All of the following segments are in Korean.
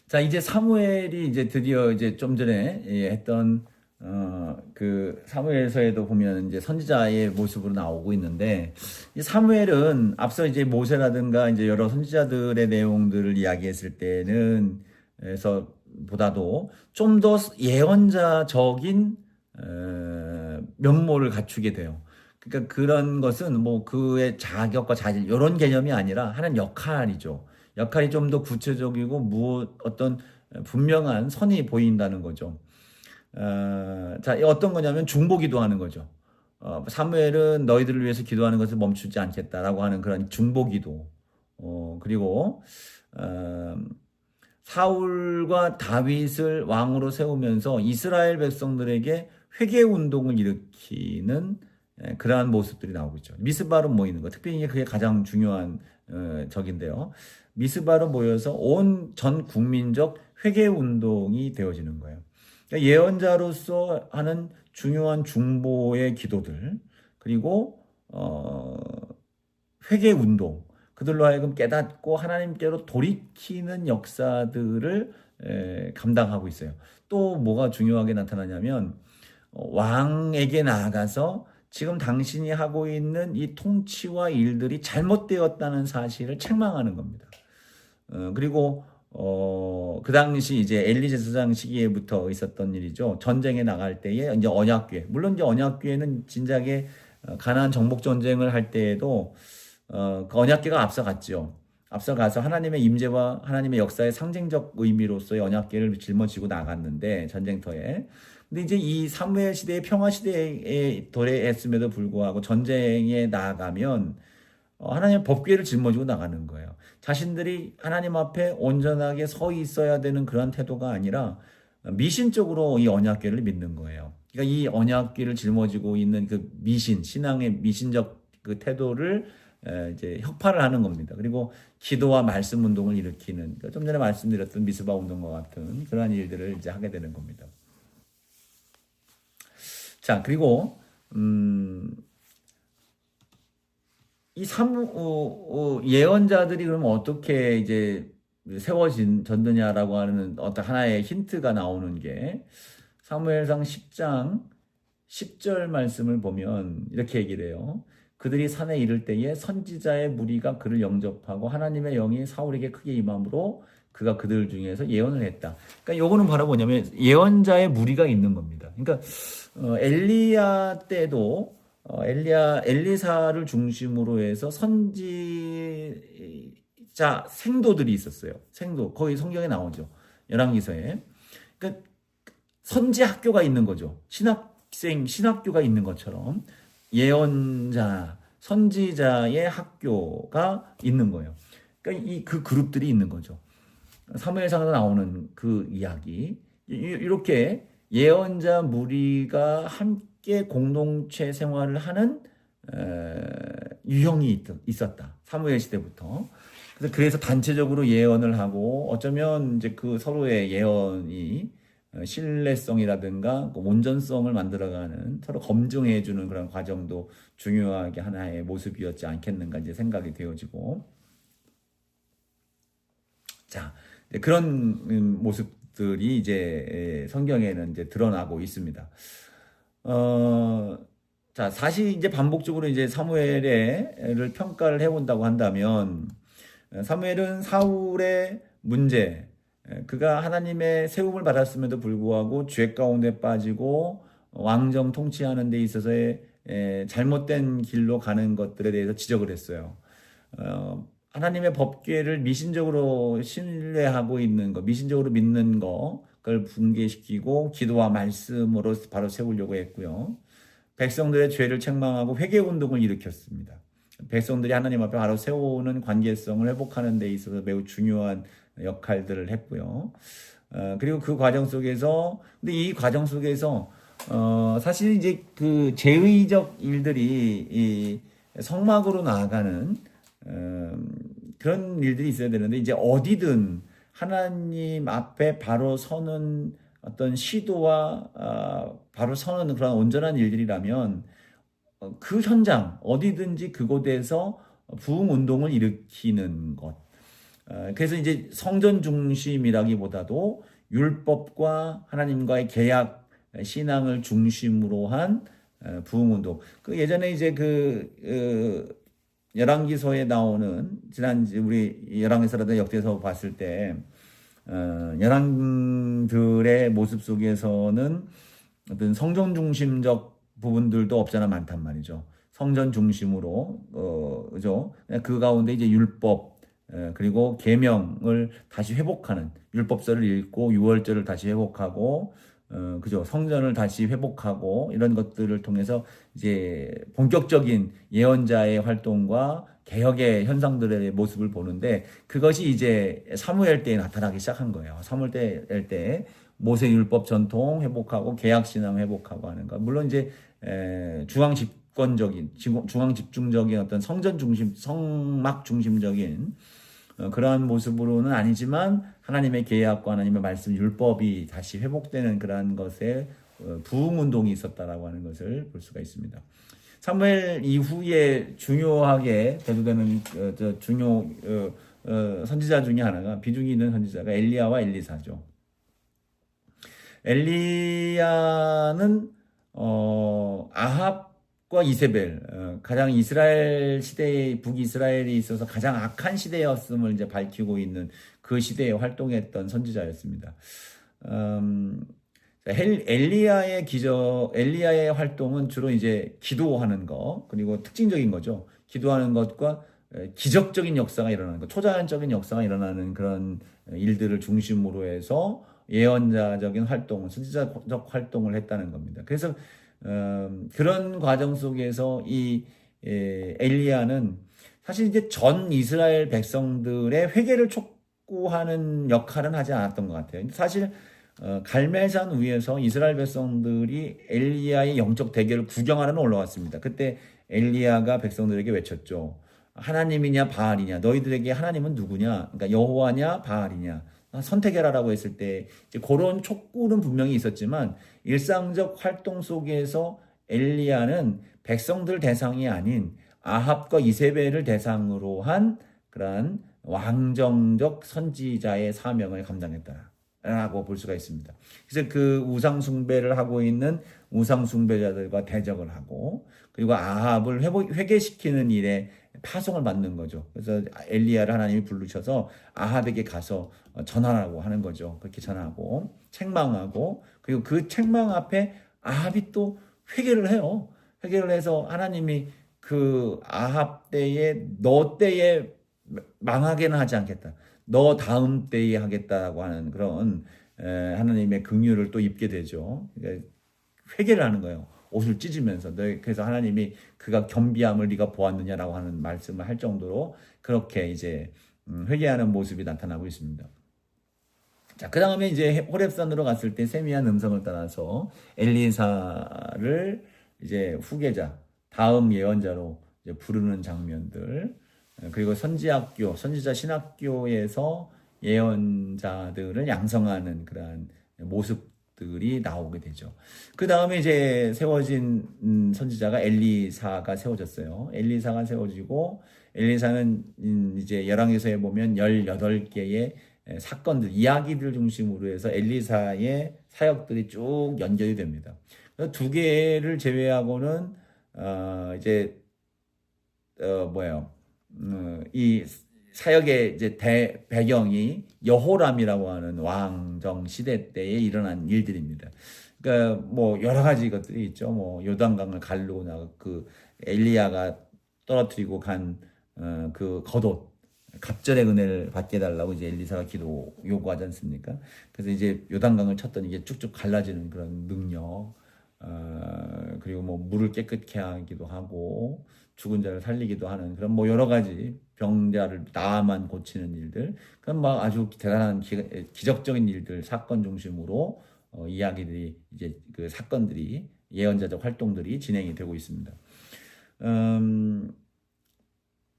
자, 이제 사무엘이 이제 드디어 이제 좀 전에 했던 그 사무엘서에도 보면 이제 선지자의 모습으로 나오고 있는데, 이 사무엘은 앞서 이제 모세라든가 이제 여러 선지자들의 내용들을 이야기했을 때는 에서 보다도 좀 더 예언자적인 면모를 갖추게 돼요. 그러니까 그런 것은 뭐 그의 자격과 자질 이런 개념이 아니라 하는 역할이죠. 역할이 좀 더 구체적이고 어떤 분명한 선이 보인다는 거죠. 자, 어떤 거냐면 중보기도 하는 거죠. 사무엘은 너희들을 위해서 기도하는 것을 멈추지 않겠다라고 하는 그런 중보기도. 그리고 어, 사울과 다윗을 왕으로 세우면서 이스라엘 백성들에게 회개 운동을 일으키는 그러한 모습들이 나오고 있죠. 미스바로 모이는 거, 특별히 그게 가장 중요한 적인데요. 미스바로 모여서 온 전 국민적 회개 운동이 되어지는 거예요. 그러니까 예언자로서 하는 중요한 중보의 기도들, 그리고 회개 운동, 그들로 하여금 깨닫고 하나님께로 돌이키는 역사들을 감당하고 있어요. 또 뭐가 중요하게 나타나냐면 왕에게 나아가서 지금 당신이 하고 있는 이 통치와 일들이 잘못되었다는 사실을 책망하는 겁니다. 그리고 그 당시 이제 엘리 제사장 시기에부터 있었던 일이죠. 전쟁에 나갈 때에 이제 언약궤, 물론 이제 언약궤는 진작에 가나안 정복 전쟁을 할 때에도 그 언약궤가 앞서갔죠. 앞서가서 하나님의 임재와 하나님의 역사의 상징적 의미로서의 언약궤를 짊어지고 나갔는데 전쟁터에. 근데 이제 이 사무엘 시대의 평화 시대에 도래했음에도 불구하고 전쟁에 나아가면 하나님의 법궤를 짊어지고 나가는 거예요. 자신들이 하나님 앞에 온전하게 서 있어야 되는 그런 태도가 아니라 미신적으로 이 언약궤를 믿는 거예요. 그러니까 이 언약궤를 짊어지고 있는 그 신앙의 미신적 그 태도를 이제 혁파를 하는 겁니다. 그리고 기도와 말씀 운동을 일으키는, 그러니까 좀 전에 말씀드렸던 미스바 운동과 같은 그러한 일들을 이제 하게 되는 겁니다. 자, 그리고 이 예언자들이 그러면 어떻게 이제 세워졌느냐라고 하는 어떤 하나의 힌트가 나오는 게 사무엘상 10장 10절 말씀을 보면 이렇게 얘기를 해요. 그들이 산에 이를 때에 선지자의 무리가 그를 영접하고 하나님의 영이 사울에게 크게 임함으로 그가 그들 중에서 예언을 했다. 그러니까 요거는 바로 뭐냐면 예언자의 무리가 있는 겁니다. 그러니까 엘리야 때도 엘리사를 중심으로 해서 선지자 생도들이 있었어요. 생도 거기 성경에 나오죠. 열왕기서에. 그러니까 선지 학교가 있는 거죠. 신학교가 있는 것처럼 예언자, 선지자의 학교가 있는 거예요. 그러니까 그 그룹들이 있는 거죠. 사무엘상에서 나오는 그 이야기. 이렇게 예언자 무리가 함께 공동체 생활을 하는 유형이 있었다. 사무엘 시대부터. 그래서 단체적으로 예언을 하고 어쩌면 이제 그 서로의 예언이 신뢰성이라든가 온전성을 만들어가는 서로 검증해주는 그런 과정도 중요하게 하나의 모습이었지 않겠는가 이제 생각이 되어지고, 자, 그런 모습들이 이제 성경에는 이제 드러나고 있습니다. 자, 사실 이제 반복적으로 이제 사무엘을 평가를 해본다고 한다면 사무엘은 사울의 문제, 그가 하나님의 세움을 받았음에도 불구하고 죄 가운데 빠지고 왕정 통치하는 데 있어서의 잘못된 길로 가는 것들에 대해서 지적을 했어요. 하나님의 법궤를 미신적으로 신뢰하고 있는 거, 미신적으로 믿는 거, 그걸 붕괴시키고 기도와 말씀으로 바로 세우려고 했고요. 백성들의 죄를 책망하고 회개 운동을 일으켰습니다. 백성들이 하나님 앞에 바로 세우는 관계성을 회복하는 데 있어서 매우 중요한 역할들을 했고요. 그리고 그 과정 속에서, 근데 이 과정 속에서 사실 이제 그 제의적 일들이 이 성막으로 나아가는 그런 일들이 있어야 되는데, 이제 어디든 하나님 앞에 바로 서는 어떤 시도와 바로 서는 그런 온전한 일들이라면 그 현장 어디든지 그곳에서 부흥 운동을 일으키는 것. 그래서 이제 성전 중심이라기보다도 율법과 하나님과의 계약 신앙을 중심으로 한 부흥운동. 그 예전에 이제 열왕기서에 나오는 지난 우리 열왕기서라든 역대서 봤을 때 열왕들의 모습 속에서는 어떤 성전 중심적 부분들도 없잖아 많단 말이죠. 성전 중심으로 그죠? 그 가운데 이제 율법 그리고 계명을 다시 회복하는 율법서를 읽고 유월절을 다시 회복하고 그죠? 성전을 다시 회복하고 이런 것들을 통해서 이제 본격적인 예언자의 활동과 개혁의 현상들의 모습을 보는데 그것이 이제 사무엘 때에 나타나기 시작한 거예요. 사무엘 때 모세 율법 전통 회복하고 계약 신앙 회복하고 하는 것. 물론 이제 중앙 집권적인 중앙 집중적인 어떤 성전 중심 성막 중심적인 그러한 모습으로는 아니지만 하나님의 계약과 하나님의 말씀 율법이 다시 회복되는 그러한 것에 부흥 운동이 있었다라고 하는 것을 볼 수가 있습니다. 사무엘 이후에 중요하게 대두되는 중요 선지자 중에 하나가 비중이 있는 선지자가 엘리야와 엘리사죠. 엘리야는 아합과 이세벨 가장 이스라엘 시대의 북이스라엘이 있어서 가장 악한 시대였음을 이제 밝히고 있는 그 시대에 활동했던 선지자였습니다. 엘리야의 활동은 주로 이제 기도하는 것 그리고 특징적인 거죠. 기도하는 것과 기적적인 역사가 일어나는 것, 초자연적인 역사가 일어나는 그런 일들을 중심으로 해서 예언자적인 활동, 선지자적 활동을 했다는 겁니다. 그래서 그런 과정 속에서 이 엘리야는 사실 이제 전 이스라엘 백성들의 회개를 촉구하는 역할은 하지 않았던 것 같아요. 사실 갈멜산 위에서 이스라엘 백성들이 엘리야의 영적 대결을 구경하러 올라왔습니다. 그때 엘리야가 백성들에게 외쳤죠. 하나님이냐 바알이냐 너희들에게 하나님은 누구냐? 그러니까 여호와냐 바알이냐? 선택해라라고 했을 때 이제 그런 촉구는 분명히 있었지만 일상적 활동 속에서 엘리야는 백성들 대상이 아닌 아합과 이세벨을 대상으로 한 그러한 왕정적 선지자의 사명을 감당했다라고 볼 수가 있습니다. 그래서 그 우상 숭배를 하고 있는 우상 숭배자들과 대적을 하고 그리고 아합을 회개시키는 일에 파송을 받는 거죠. 그래서 엘리야를 하나님이 부르셔서 아합에게 가서 전하라고 하는 거죠. 그렇게 전하고 책망하고 그리고 그 책망 앞에 아합이 또 회개를 해요. 회개를 해서 하나님이 그 아합 때에 너 때에 망하게는 하지 않겠다. 너 다음 때에 하겠다라고 하는 그런 하나님의 긍휼을 또 입게 되죠. 그러니까 회개를 하는 거예요. 옷을 찢으면서 그래서 하나님이 그가 겸비함을 네가 보았느냐라고 하는 말씀을 할 정도로 그렇게 이제 회개하는 모습이 나타나고 있습니다. 자, 그 다음에 이제 호렙산으로 갔을 때 세미한 음성을 따라서 엘리사를 이제 후계자, 다음 예언자로 이제 부르는 장면들, 그리고 선지자 신학교에서 예언자들을 양성하는 그러한 모습들이 나오게 되죠. 그 다음에 이제 세워진 선지자가 엘리사가 세워졌어요. 엘리사가 세워지고 엘리사는 이제 열왕기서에 보면 18개의 사건들, 이야기들 중심으로 해서 엘리사의 사역들이 쭉 연결이 됩니다. 두 개를 제외하고는 이제 이 사역의 이제 배경이 여호람이라고 하는 왕정 시대 때에 일어난 일들입니다. 그러니까 뭐 여러 가지 것들이 있죠. 뭐 요단강을 가르고 그 엘리야가 떨어뜨리고 간 그 겉옷 갑절의 은혜를 받게 해달라고 이제 엘리사가 기도 요구하지 않습니까? 그래서 이제 요단강을 쳤더니 이게 쭉쭉 갈라지는 그런 능력, 그리고 뭐 물을 깨끗게 하기도 하고 죽은 자를 살리기도 하는 그런 뭐 여러 가지 병자를 나만 고치는 일들, 그런 막 아주 대단한 기적적인 일들 사건 중심으로 이야기들이 이제 그 사건들이 예언자적 활동들이 진행이 되고 있습니다.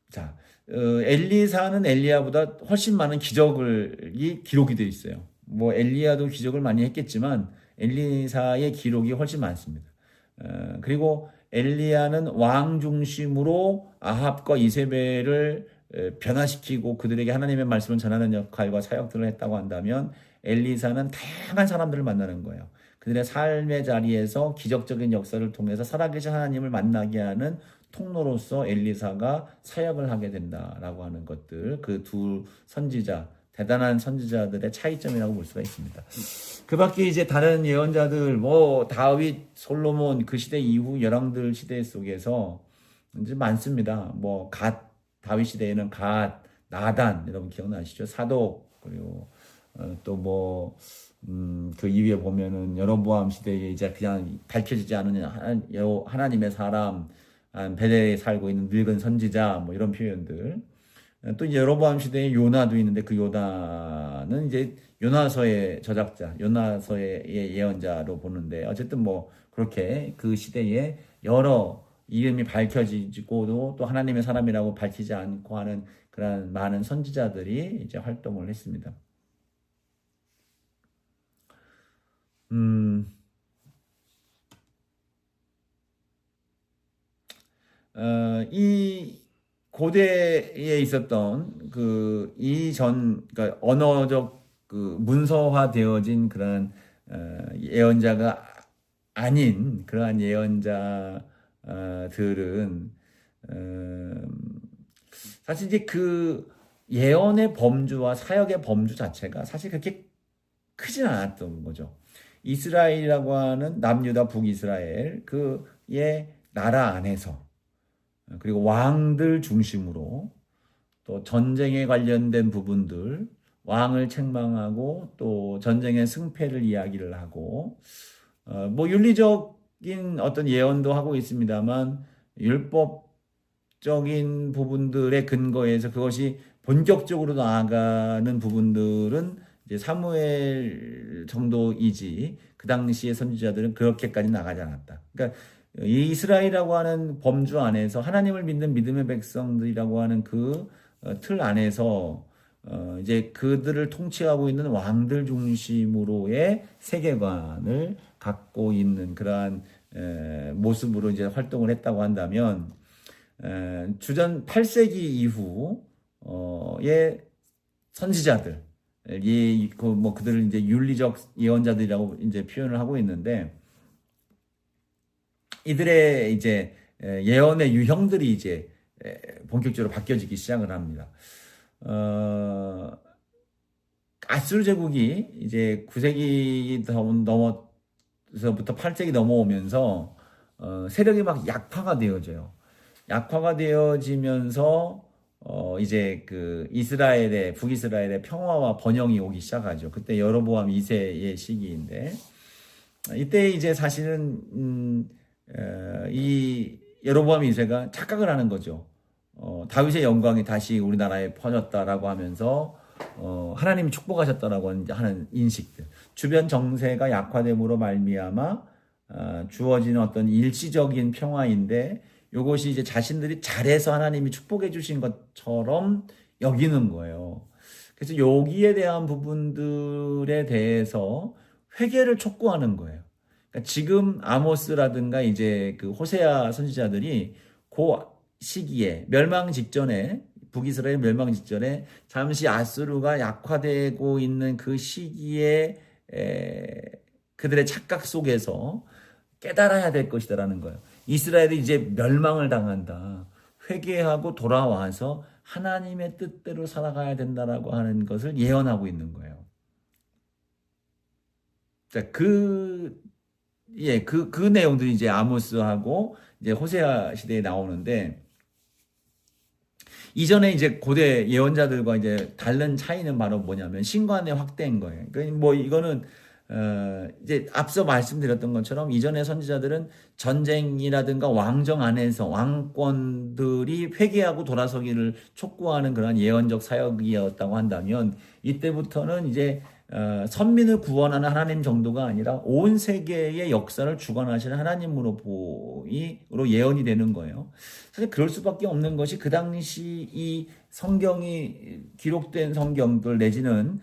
자, 엘리사는 엘리야보다 훨씬 많은 기적이 기록이 되어 있어요. 뭐 엘리야도 기적을 많이 했겠지만 엘리사의 기록이 훨씬 많습니다. 그리고 엘리야는 왕 중심으로 아합과 이세벨을 변화시키고 그들에게 하나님의 말씀을 전하는 역할과 사역들을 했다고 한다면 엘리사는 다양한 사람들을 만나는 거예요. 그들의 삶의 자리에서 기적적인 역사를 통해서 살아계신 하나님을 만나게 하는 통로로서 엘리사가 사역을 하게 된다라고 하는 것들, 그 두 선지자, 대단한 선지자들의 차이점이라고 볼 수가 있습니다. 그 밖에 이제 다른 예언자들, 뭐 다윗, 솔로몬 그 시대 이후 열왕들 시대 속에서 이제 많습니다. 뭐 다윗 시대에는 나단, 여러분 기억나시죠? 사독, 그리고 또 뭐 그 이후에 보면은 여로보암 시대에 이제 그냥 밝혀지지 않은 하나님의 사람, 베델에 살고 있는 늙은 선지자, 뭐 이런 표현들. 또 여로보암 시대에 요나도 있는데 그 요나는 이제 요나서의 저작자, 요나서의 예언자로 보는데 어쨌든 뭐 그렇게 그 시대에 여러 이름이 밝혀지고도 또 하나님의 사람이라고 밝히지 않고 하는 그런 많은 선지자들이 이제 활동을 했습니다. 이 고대에 있었던 그 그러니까 언어적 그 문서화되어진 그런 예언자가 아닌 그러한 예언자들은 사실 이제 그 예언의 범주와 사역의 범주 자체가 사실 그렇게 크진 않았던 거죠. 이스라엘이라고 하는 남유다 북이스라엘 그의 나라 안에서 그리고 왕들 중심으로 또 전쟁에 관련된 부분들 왕을 책망하고 또 전쟁의 승패를 이야기를 하고 뭐 윤리적인 어떤 예언도 하고 있습니다만 율법적인 부분들의 근거에서 그것이 본격적으로 나아가는 부분들은 이제 사무엘 정도이지 그 당시의 선지자들은 그렇게까지 나가지 않았다. 그러니까 이 이스라엘이라고 하는 범주 안에서 하나님을 믿는 믿음의 백성들이라고 하는 그 틀 안에서 이제 그들을 통치하고 있는 왕들 중심으로의 세계관을 갖고 있는 그러한 모습으로 이제 활동을 했다고 한다면 주전 8세기 이후의 선지자들 뭐 그들을 이제 윤리적 예언자들이라고 이제 표현을 하고 있는데 이들의 이제 예언의 유형들이 이제 본격적으로 바뀌어지기 시작을 합니다. 아수르 제국이 이제 9세기 넘어서부터 8세기 넘어오면서 세력이 막 약화가 되어져요. 약화가 되어지면서 이제 그 북이스라엘의 평화와 번영이 오기 시작하죠. 그때 여로보암 2세의 시기인데 이때 이제 사실은 이 여로보암 2세가 착각을 하는 거죠. 다윗의 영광이 다시 우리나라에 퍼졌다라고 하면서 하나님이 축복하셨다라고 하는 인식들, 주변 정세가 약화됨으로 말미암아 주어지는 어떤 일시적인 평화인데 이것이 이제 자신들이 잘해서 하나님이 축복해 주신 것처럼 여기는 거예요. 그래서 여기에 대한 부분들에 대해서 회개를 촉구하는 거예요. 그러니까 지금 아모스라든가 이제 그 호세아 선지자들이 그 시기에 멸망 직전에 북이스라엘 멸망 직전에 잠시 아수르가 약화되고 있는 그 시기에 그들의 착각 속에서 깨달아야 될 것이다라는 거예요. 이스라엘이 이제 멸망을 당한다. 회개하고 돌아와서 하나님의 뜻대로 살아가야 된다라고 하는 것을 예언하고 있는 거예요. 자, 그 내용들이 이제 아모스하고 이제 호세아 시대에 나오는데 이전에 이제 고대 예언자들과 이제 다른 차이는 바로 뭐냐면 신관의 확대인 거예요. 그러니까 뭐 이거는 이제 앞서 말씀드렸던 것처럼 이전의 선지자들은 전쟁이라든가 왕정 안에서 왕권들이 회개하고 돌아서기를 촉구하는 그런 예언적 사역이었다고 한다면 이때부터는 이제 선민을 구원하는 하나님 정도가 아니라 온 세계의 역사를 주관하시는 하나님으로 예언이 되는 거예요. 사실 그럴 수밖에 없는 것이 그 당시 이 성경이 기록된 성경들 내지는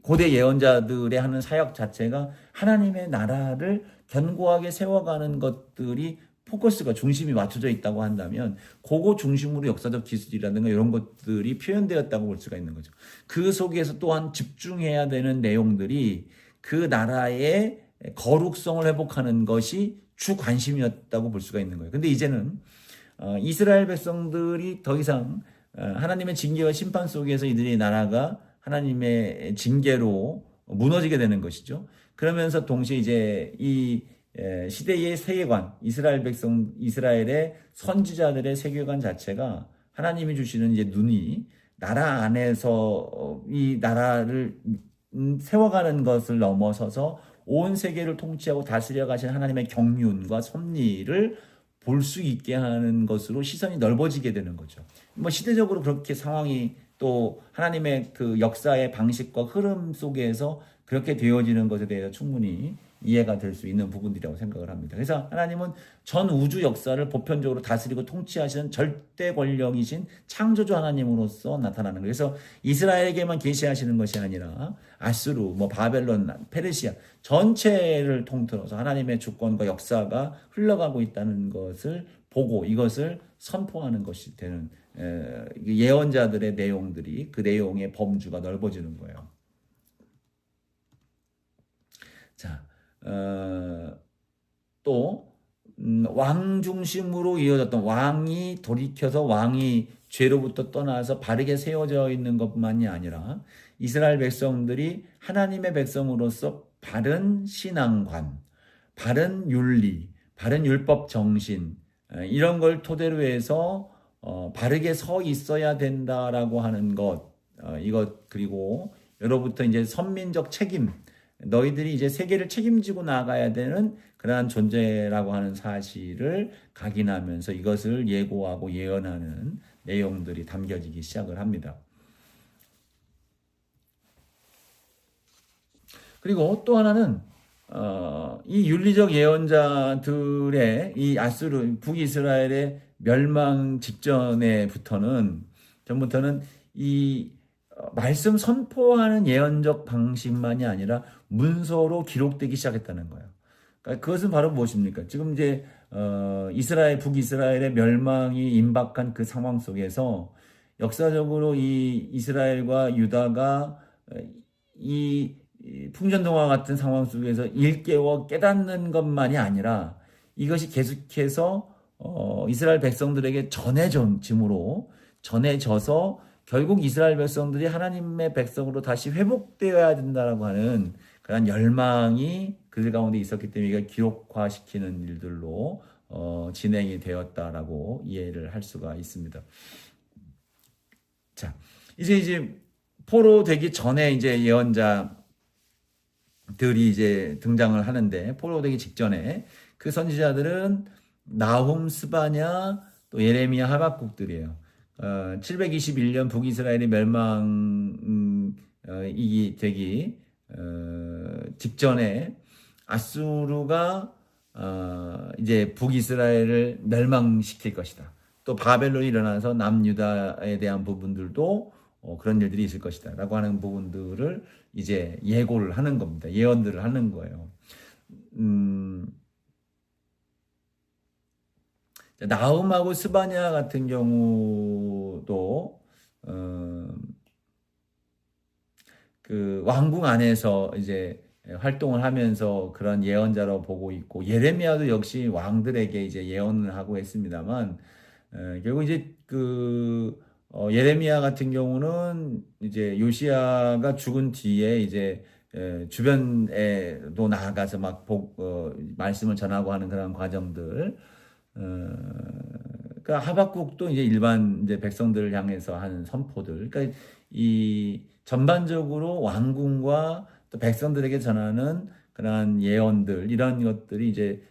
고대 예언자들의 하는 사역 자체가 하나님의 나라를 견고하게 세워가는 것들이 포커스가 중심이 맞춰져 있다고 한다면 그거 중심으로 역사적 기술이라든가 이런 것들이 표현되었다고 볼 수가 있는 거죠. 그 속에서 또한 집중해야 되는 내용들이 그 나라의 거룩성을 회복하는 것이 주 관심이었다고 볼 수가 있는 거예요. 근데 이제는 이스라엘 백성들이 더 이상 하나님의 징계와 심판 속에서 이들의 나라가 하나님의 징계로 무너지게 되는 것이죠. 그러면서 동시에 이제 이 시대의 세계관, 이스라엘의 선지자들의 세계관 자체가 하나님이 주시는 이제 눈이 나라 안에서 이 나라를 세워가는 것을 넘어서서 온 세계를 통치하고 다스려 가신 하나님의 경륜과 섭리를 볼 수 있게 하는 것으로 시선이 넓어지게 되는 거죠. 뭐 시대적으로 그렇게 상황이 또 하나님의 그 역사의 방식과 흐름 속에서 그렇게 되어지는 것에 대해서 충분히 이해가 될 수 있는 부분들이라고 생각을 합니다. 그래서 하나님은 전 우주 역사를 보편적으로 다스리고 통치하시는 절대 권력이신 창조주 하나님으로서 나타나는 거예요. 그래서 이스라엘에게만 계시하시는 것이 아니라 아수르, 뭐 바벨론, 페르시아 전체를 통틀어서 하나님의 주권과 역사가 흘러가고 있다는 것을 보고 이것을 선포하는 것이 되는 예언자들의 내용들이 그 내용의 범주가 넓어지는 거예요. 자, 또 왕 중심으로 이어졌던 왕이 돌이켜서 왕이 죄로부터 떠나서 바르게 세워져 있는 것만이 아니라 이스라엘 백성들이 하나님의 백성으로서 바른 신앙관, 바른 윤리, 바른 율법 정신 이런 걸 토대로 해서 바르게 서 있어야 된다라고 하는 것, 이것 그리고 여로부터 이제 선민적 책임, 너희들이 이제 세계를 책임지고 나가야 되는 그러한 존재라고 하는 사실을 각인하면서 이것을 예고하고 예언하는 내용들이 담겨지기 시작을 합니다. 그리고 또 하나는 이 윤리적 예언자들의 이 아수르 북이스라엘의 멸망 직전에부터는 전부터는 이 말씀 선포하는 예언적 방식만이 아니라 문서로 기록되기 시작했다는 거예요. 그러니까 그것은 바로 무엇입니까? 지금 이제 북이스라엘의 멸망이 임박한 그 상황 속에서 역사적으로 이 이스라엘과 유다가 이 풍전등화 같은 상황 속에서 일깨워 깨닫는 것만이 아니라 이것이 계속해서 이스라엘 백성들에게 전해져서 결국 이스라엘 백성들이 하나님의 백성으로 다시 회복되어야 된다라고 하는 그런 열망이 그들 가운데 있었기 때문에 이걸 기록화시키는 일들로 진행이 되었다라고 이해를 할 수가 있습니다. 자, 이제 포로되기 전에 이제 예언자들이 이제 등장을 하는데 포로되기 직전에 그 선지자들은 나훔, 스바냐, 또 예레미야, 하박국들이에요. 721년 북이스라엘이 멸망이 되기 직전에 아수르가 이제 북이스라엘을 멸망시킬 것이다. 또 바벨론이 일어나서 남유다에 대한 부분들도 그런 일들이 있을 것이다. 라고 하는 부분들을 이제 예고를 하는 겁니다. 예언들을 하는 거예요. 나훔하고 스바냐 같은 경우도 그 왕궁 안에서 이제 활동을 하면서 그런 예언자로 보고 있고 예레미야도 역시 왕들에게 이제 예언을 하고 했습니다만 결국 이제 예레미야 같은 경우는 이제 요시야가 죽은 뒤에 이제 주변에도 나아가서 막 말씀을 전하고 하는 그런 과정들. 그러니까 하박국도 이제 일반 이제 백성들을 향해서 하는 선포들. 그러니까 이 전반적으로 왕궁과 또 백성들에게 전하는 그러한 예언들 이런 것들이 이제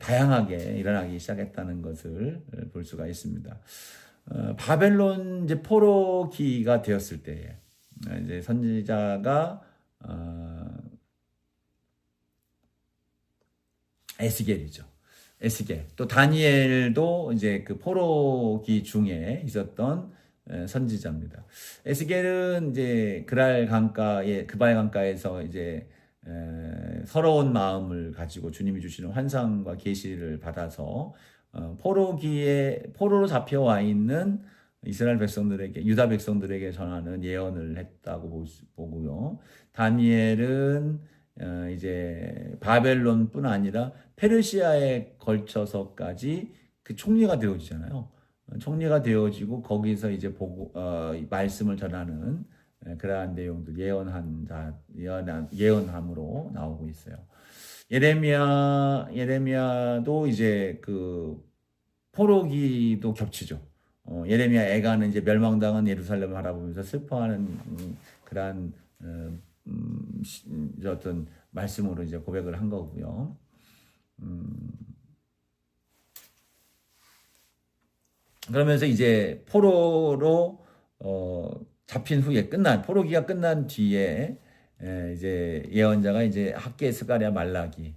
다양하게 일어나기 시작했다는 것을 볼 수가 있습니다. 바벨론 이제 포로기가 되었을 때 이제 선지자가 에스겔이죠. 에스겔. 또 다니엘도 이제 그 포로기 중에 있었던 선지자입니다. 에스겔은 이제 그발 강가에서 이제 서러운 마음을 가지고 주님이 주시는 환상과 계시를 받아서 포로로 잡혀와 있는 이스라엘 백성들에게, 유다 백성들에게 전하는 예언을 했다고 보고요. 다니엘은 이제 바벨론뿐 아니라 페르시아에 걸쳐서까지 그 총리가 되어지잖아요. 총리가 되어지고 거기서 이제 말씀을 전하는 그러한 내용들 예언함으로 나오고 있어요. 예레미야도 이제 그 포로기도 겹치죠. 예레미야 애가는 이제 멸망당한 예루살렘을 바라보면서 슬퍼하는 그러한 어떤 말씀으로 이제 고백을 한 거고요. 그러면서 이제 포로로 잡힌 후에 포로기가 끝난 뒤에 이제 예언자가 이제 학개, 스가랴, 말라기.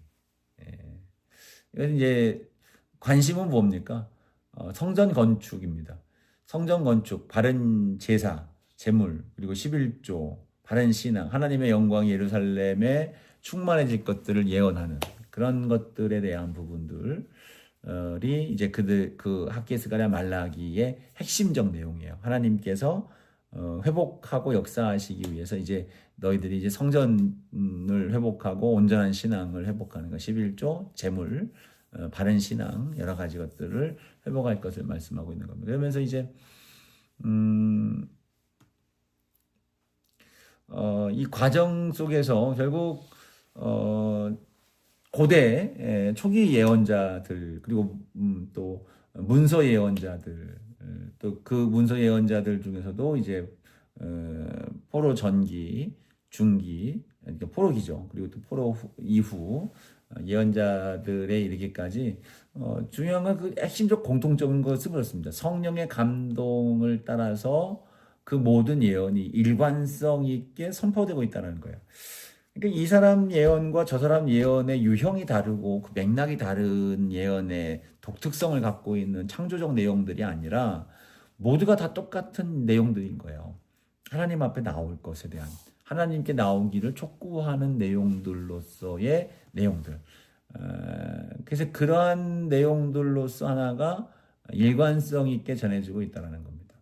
이건 이제 관심은 뭡니까? 성전 건축입니다. 성전 건축, 바른 제사, 제물, 그리고 11조, 바른 신앙, 하나님의 영광이 예루살렘에 충만해질 것들을 예언하는 그런 것들에 대한 부분들이 이제 그 학개, 스가랴, 말라기의 핵심적 내용이에요. 하나님께서 회복하고 역사하시기 위해서 이제 너희들이 이제 성전을 회복하고 온전한 신앙을 회복하는 것, 11조, 제물, 바른 신앙, 여러 가지 것들을 회복할 것을 말씀하고 있는 겁니다. 그러면서 이제 이 과정 속에서 결국 고대 초기 예언자들, 그리고 또 문서 예언자들, 또 그 문서 예언자들 중에서도 이제 포로 전기, 중기, 그러니까 포로기죠. 그리고 또 포로 이후 예언자들에 이르기까지 중요한 건 그 핵심적 공통적인 것은 그렇습니다. 성령의 감동을 따라서 그 모든 예언이 일관성 있게 선포되고 있다는 거예요. 그러니까 이 사람 예언과 저 사람 예언의 유형이 다르고 그 맥락이 다른 예언의 독특성을 갖고 있는 창조적 내용들이 아니라 모두가 다 똑같은 내용들인 거예요. 하나님 앞에 나올 것에 대한, 하나님께 나오기를 촉구하는 내용들로서의 내용들. 그래서 그러한 내용들로서 하나가 일관성 있게 전해지고 있다는 겁니다.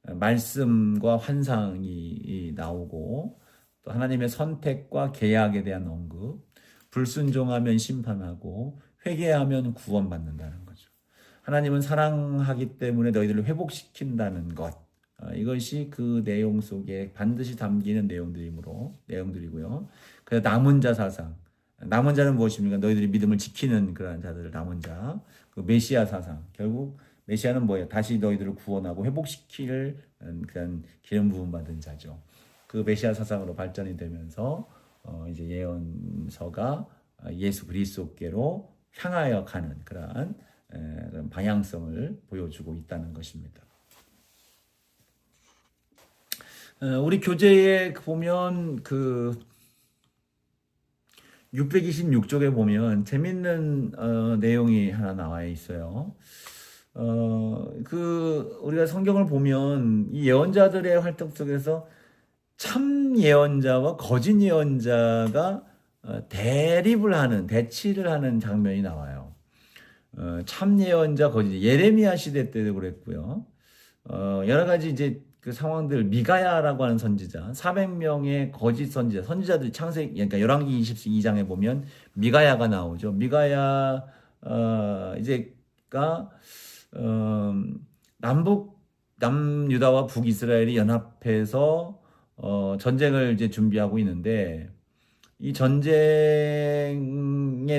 말씀과 환상이 나오고, 또 하나님의 선택과 계약에 대한 언급, 불순종하면 심판하고 회개하면 구원받는다는 거죠. 하나님은 사랑하기 때문에 너희들을 회복시킨다는 것, 이것이 그 내용 속에 반드시 담기는 내용들이고요. 그래서 남은 자 사상, 남은 자는 무엇입니까? 너희들이 믿음을 지키는 그러한 자들을 남은 자, 그 메시아 사상, 결국 메시아는 뭐예요? 다시 너희들을 구원하고 회복시킬 그런 기름 부음 받은 자죠. 그 메시아 사상으로 발전이 되면서 이제 예언서가 예수 그리스도께로 향하여 가는 그러한 방향성을 보여주고 있다는 것입니다. 우리 교재에 보면 그 626쪽에 보면 재밌는 내용이 하나 나와 있어요. 우리가 성경을 보면 이 예언자들의 활동 속에서 참 예언자와 거짓 예언자가 대치를 하는 장면이 나와요. 참 예언자, 거짓, 예레미야 시대 때도 그랬고요. 여러 가지 이제 그 상황들, 미가야라고 하는 선지자, 400명의 거짓 선지자들이 그러니까 열왕기 22장에 보면 미가야가 나오죠. 미가야, 남유다와 북이스라엘이 연합해서, 전쟁을 이제 준비하고 있는데, 이 전쟁에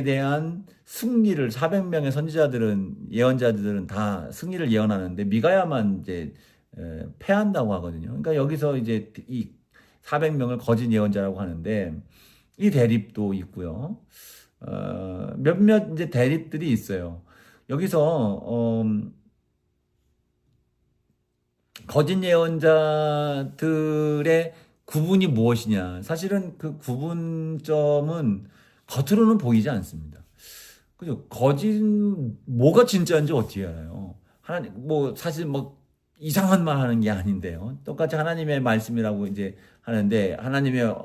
대한 승리를 400명의 예언자들은 다 승리를 예언하는데 미가야만 이제 패한다고 하거든요. 그러니까 여기서 이제 이 400명을 거짓 예언자라고 하는데 이 대립도 있고요. 몇몇 이제 대립들이 있어요. 여기서 거짓 예언자들의 구분이 무엇이냐? 사실은 그 구분점은 겉으로는 보이지 않습니다. 그죠? 뭐가 진짜인지 어떻게 알아요? 사실 이상한 말 하는 게 아닌데요. 똑같이 하나님의 말씀이라고 이제 하는데, 하나님의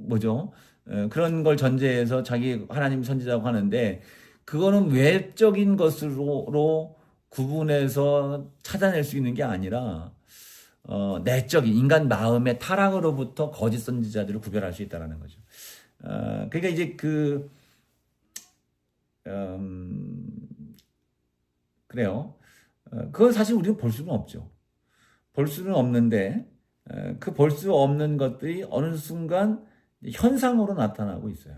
뭐죠? 그런 걸 전제해서 자기 하나님 선지자라고 하는데 그거는 외적인 것으로 구분해서 찾아낼 수 있는 게 아니라 내적인 인간 마음의 타락으로부터 거짓 선지자들을 구별할 수 있다는 거죠. 그러니까 이제 음, 그래요. 그건 사실 우리가 볼 수는 없죠. 볼 수는 없는데 그 볼 수 없는 것들이 어느 순간 현상으로 나타나고 있어요.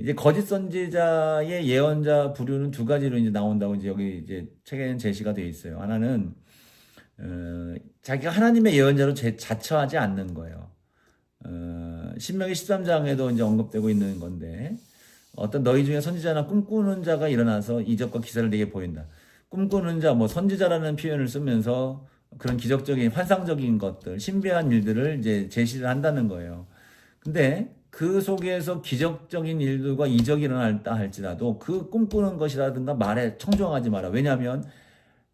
이제 거짓 선지자의 예언자 부류는 두 가지로 이제 나온다고 이제 여기 이제 책에는 제시가 되어 있어요. 하나는 자기가 하나님의 예언자로 자처하지 않는 거예요. 신명기 13장에도 이제 언급되고 있는 건데 어떤 너희 중에 선지자나 꿈꾸는 자가 일어나서 이적과 기사를 내게 보인다. 꿈꾸는 자, 뭐 선지자라는 표현을 쓰면서 그런 기적적인 환상적인 것들, 신비한 일들을 이제 제시를 한다는 거예요. 근데 그 속에서 기적적인 일들과 이적이 일어났다 할지라도 그 꿈꾸는 것이라든가 말에 청종하지 마라. 왜냐하면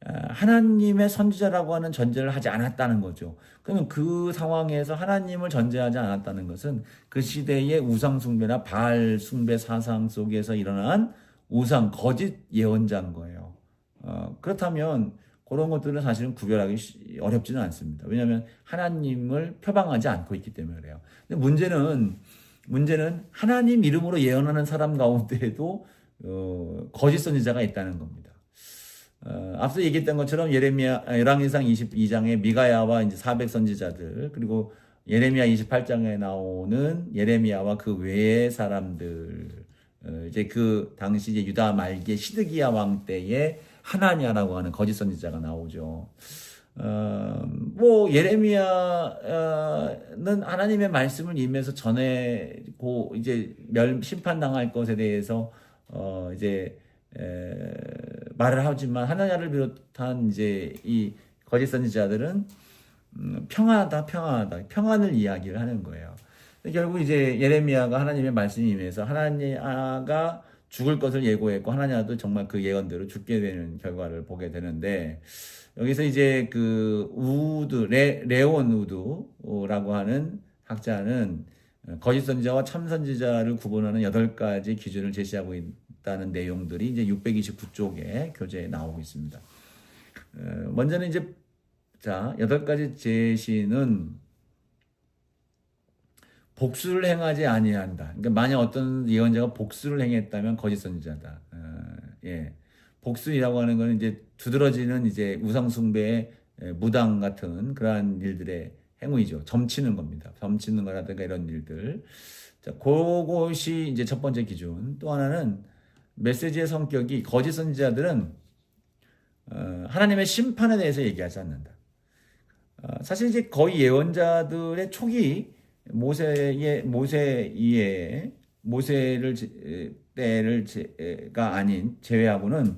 하나님의 선지자라고 하는 전제를 하지 않았다는 거죠. 그러면 그 상황에서 하나님을 전제하지 않았다는 것은 그 시대의 우상 숭배나 바알 숭배 사상 속에서 일어난 우상 거짓 예언자인 거예요. 그렇다면 그런 것들은 사실은 구별하기 어렵지는 않습니다. 왜냐하면 하나님을 표방하지 않고 있기 때문에 그래요. 근데 문제는 하나님 이름으로 예언하는 사람 가운데에도 거짓 선지자가 있다는 겁니다. 앞서 얘기했던 것처럼 열왕기상 22장에 미가야와 이제 400 선지자들 그리고 예레미야 28장에 나오는 예레미야와 그 외의 사람들 이제 그 당시 이제 유다 말기의 시드기야 왕 때에 하나냐라고 하는 거짓 선지자가 나오죠. 뭐 예레미야는 하나님의 말씀을 임해서 전해고 이제 심판당할 것에 대해서 이제 말을 하지만 하나냐를 비롯한 이제 이 거짓 선지자들은 평안하다, 평안을 이야기를 하는 거예요. 결국 이제 예레미야가 하나님의 말씀이 임해서 하나냐가 죽을 것을 예고했고 하나냐도 정말 그 예언대로 죽게 되는 결과를 보게 되는데 여기서 이제 그 레온 우드라고 하는 학자는 거짓 선지자와 참 선지자를 구분하는 8가지 기준을 제시하고 있다는 내용들이 이제 629쪽에 교재에 나오고 있습니다. 먼저는 이제 8가지 제시는 복수를 행하지 아니한다. 그러니까 만약 어떤 예언자가 복수를 행했다면 거짓 선지자다. 예. 복수이라고 하는 것은 이제 두드러지는 이제 우상 숭배의 무당 같은 그러한 일들의 행위죠. 점치는 겁니다. 점치는 거라든가 이런 일들. 자, 그것이 이제 첫 번째 기준. 또 하나는 메시지의 성격이 거짓 선지자들은 하나님의 심판에 대해서 얘기하지 않는다. 사실 이제 거의 예언자들의 초기 모세를 때를가 아닌 제외하고는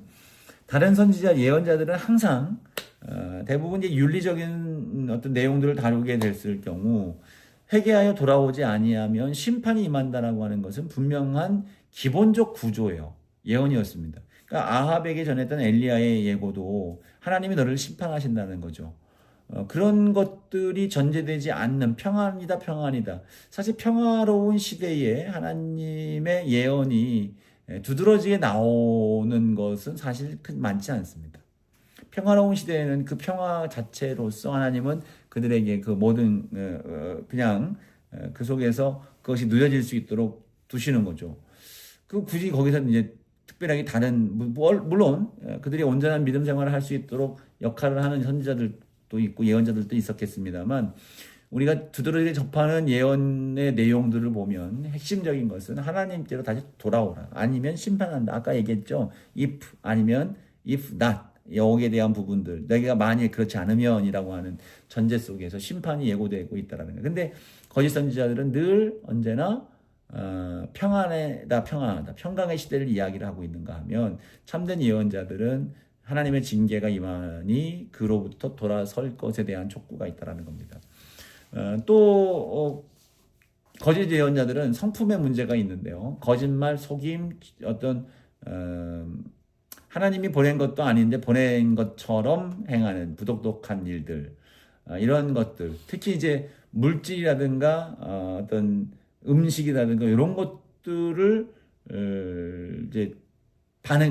다른 선지자 예언자들은 항상 대부분 이제 윤리적인 어떤 내용들을 다루게 됐을 경우 회개하여 돌아오지 아니하면 심판이 임한다라고 하는 것은 분명한 기본적 구조예요. 예언이었습니다. 그러니까 아합에게 전했던 엘리야의 예고도 하나님이 너를 심판하신다는 거죠. 그런 것들이 전제되지 않는 평안이다. 사실 평화로운 시대에 하나님의 예언이 두드러지게 나오는 것은 사실 많지 않습니다. 평화로운 시대에는 그 평화 자체로서 하나님은 그들에게 그 모든 그냥 그 속에서 그것이 누려질 수 있도록 두시는 거죠. 그 굳이 거기서 이제 특별하게 다른 물론 그들이 온전한 믿음 생활을 할 수 있도록 역할을 하는 선지자들도 있고 예언자들도 있었겠습니다만 우리가 두드러지게 접하는 예언의 내용들을 보면 핵심적인 것은 하나님께로 다시 돌아오라 아니면 심판한다. 아까 얘기했죠. if 아니면 if not 여기에 대한 부분들 내가 만일 그렇지 않으면이라고 하는 전제 속에서 심판이 예고되고 있다라는 거예요. 근데 거짓 선지자들은 늘 언제나 평안하다 평강의 시대를 이야기를 하고 있는가 하면 참된 예언자들은 하나님의 징계가 임하니 그로부터 돌아설 것에 대한 촉구가 있다라는 겁니다. 또 거짓 예언자들은 성품의 문제가 있는데요. 거짓말, 속임, 어떤 하나님이 보낸 것도 아닌데 보낸 것처럼 행하는 부독한 일들. 이런 것들, 특히 이제 물질이라든가 어떤 음식이라든가 이런 것들을 이제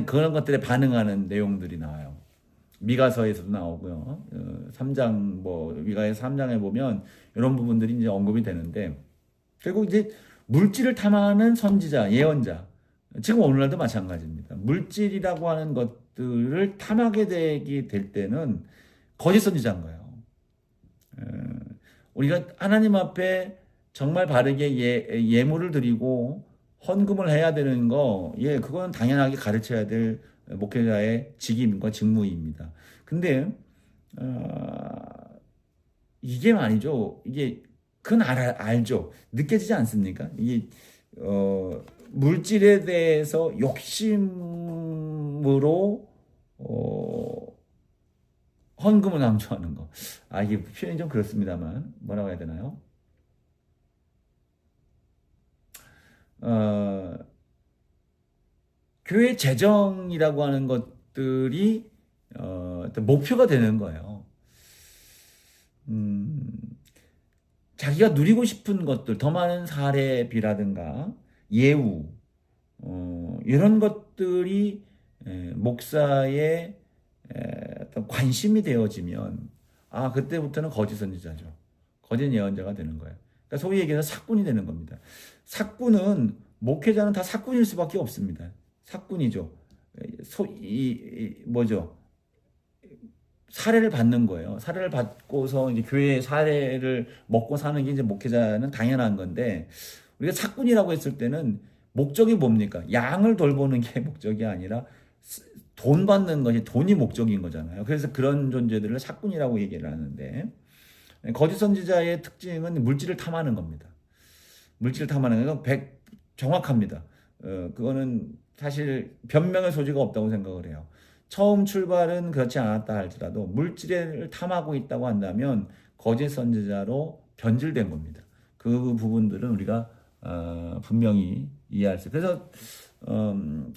그런 것들에 반응하는 내용들이 나와요. 미가서에서도 나오고요. 3장 미가의 3장에 보면 이런 부분들이 이제 언급이 되는데, 결국 이제 물질을 탐하는 선지자, 예언자, 지금 오늘날도 마찬가지입니다. 물질이라고 하는 것들을 탐하게 되게 될 때는 거짓 선지자인 거예요. 우리가 하나님 앞에 정말 바르게 예물을 드리고 헌금을 해야 되는 거, 그건 당연하게 가르쳐야 될 목회자의 직임과 직무입니다. 근데 이게 말이죠. 그건 알죠. 느껴지지 않습니까? 물질에 대해서 욕심으로 헌금을 강조하는 거. 이게 표현이 좀 그렇습니다만 뭐라고 해야 되나요? 교회 재정이라고 하는 것들이 어떤 목표가 되는 거예요. 자기가 누리고 싶은 것들, 더 많은 사례비라든가 예우, 이런 것들이 목사의 어떤 관심이 되어지면 그때부터는 거짓 선지자죠. 거짓 예언자가 되는 거예요. 그러니까 소위 얘기해서 사꾼이 되는 겁니다. 사꾼은, 목회자는 다 사꾼일 수밖에 없습니다. 사꾼이죠. 뭐죠? 사례를 받는 거예요. 사례를 받고서 이제 교회의 사례를 먹고 사는 게 이제 목회자는 당연한 건데, 우리가 사꾼이라고 했을 때는 목적이 뭡니까? 양을 돌보는 게 목적이 아니라 돈 받는 것이, 돈이 목적인 거잖아요. 그래서 그런 존재들을 사꾼이라고 얘기를 하는데, 거짓 선지자의 특징은 물질을 탐하는 겁니다. 물질을 탐하는 건 정확합니다. 그거는 사실 변명의 소지가 없다고 생각을 해요. 처음 출발은 그렇지 않았다 할지라도 물질을 탐하고 있다고 한다면 거짓 선지자로 변질된 겁니다. 그 부분들은 우리가 분명히 이해할 수. 그래서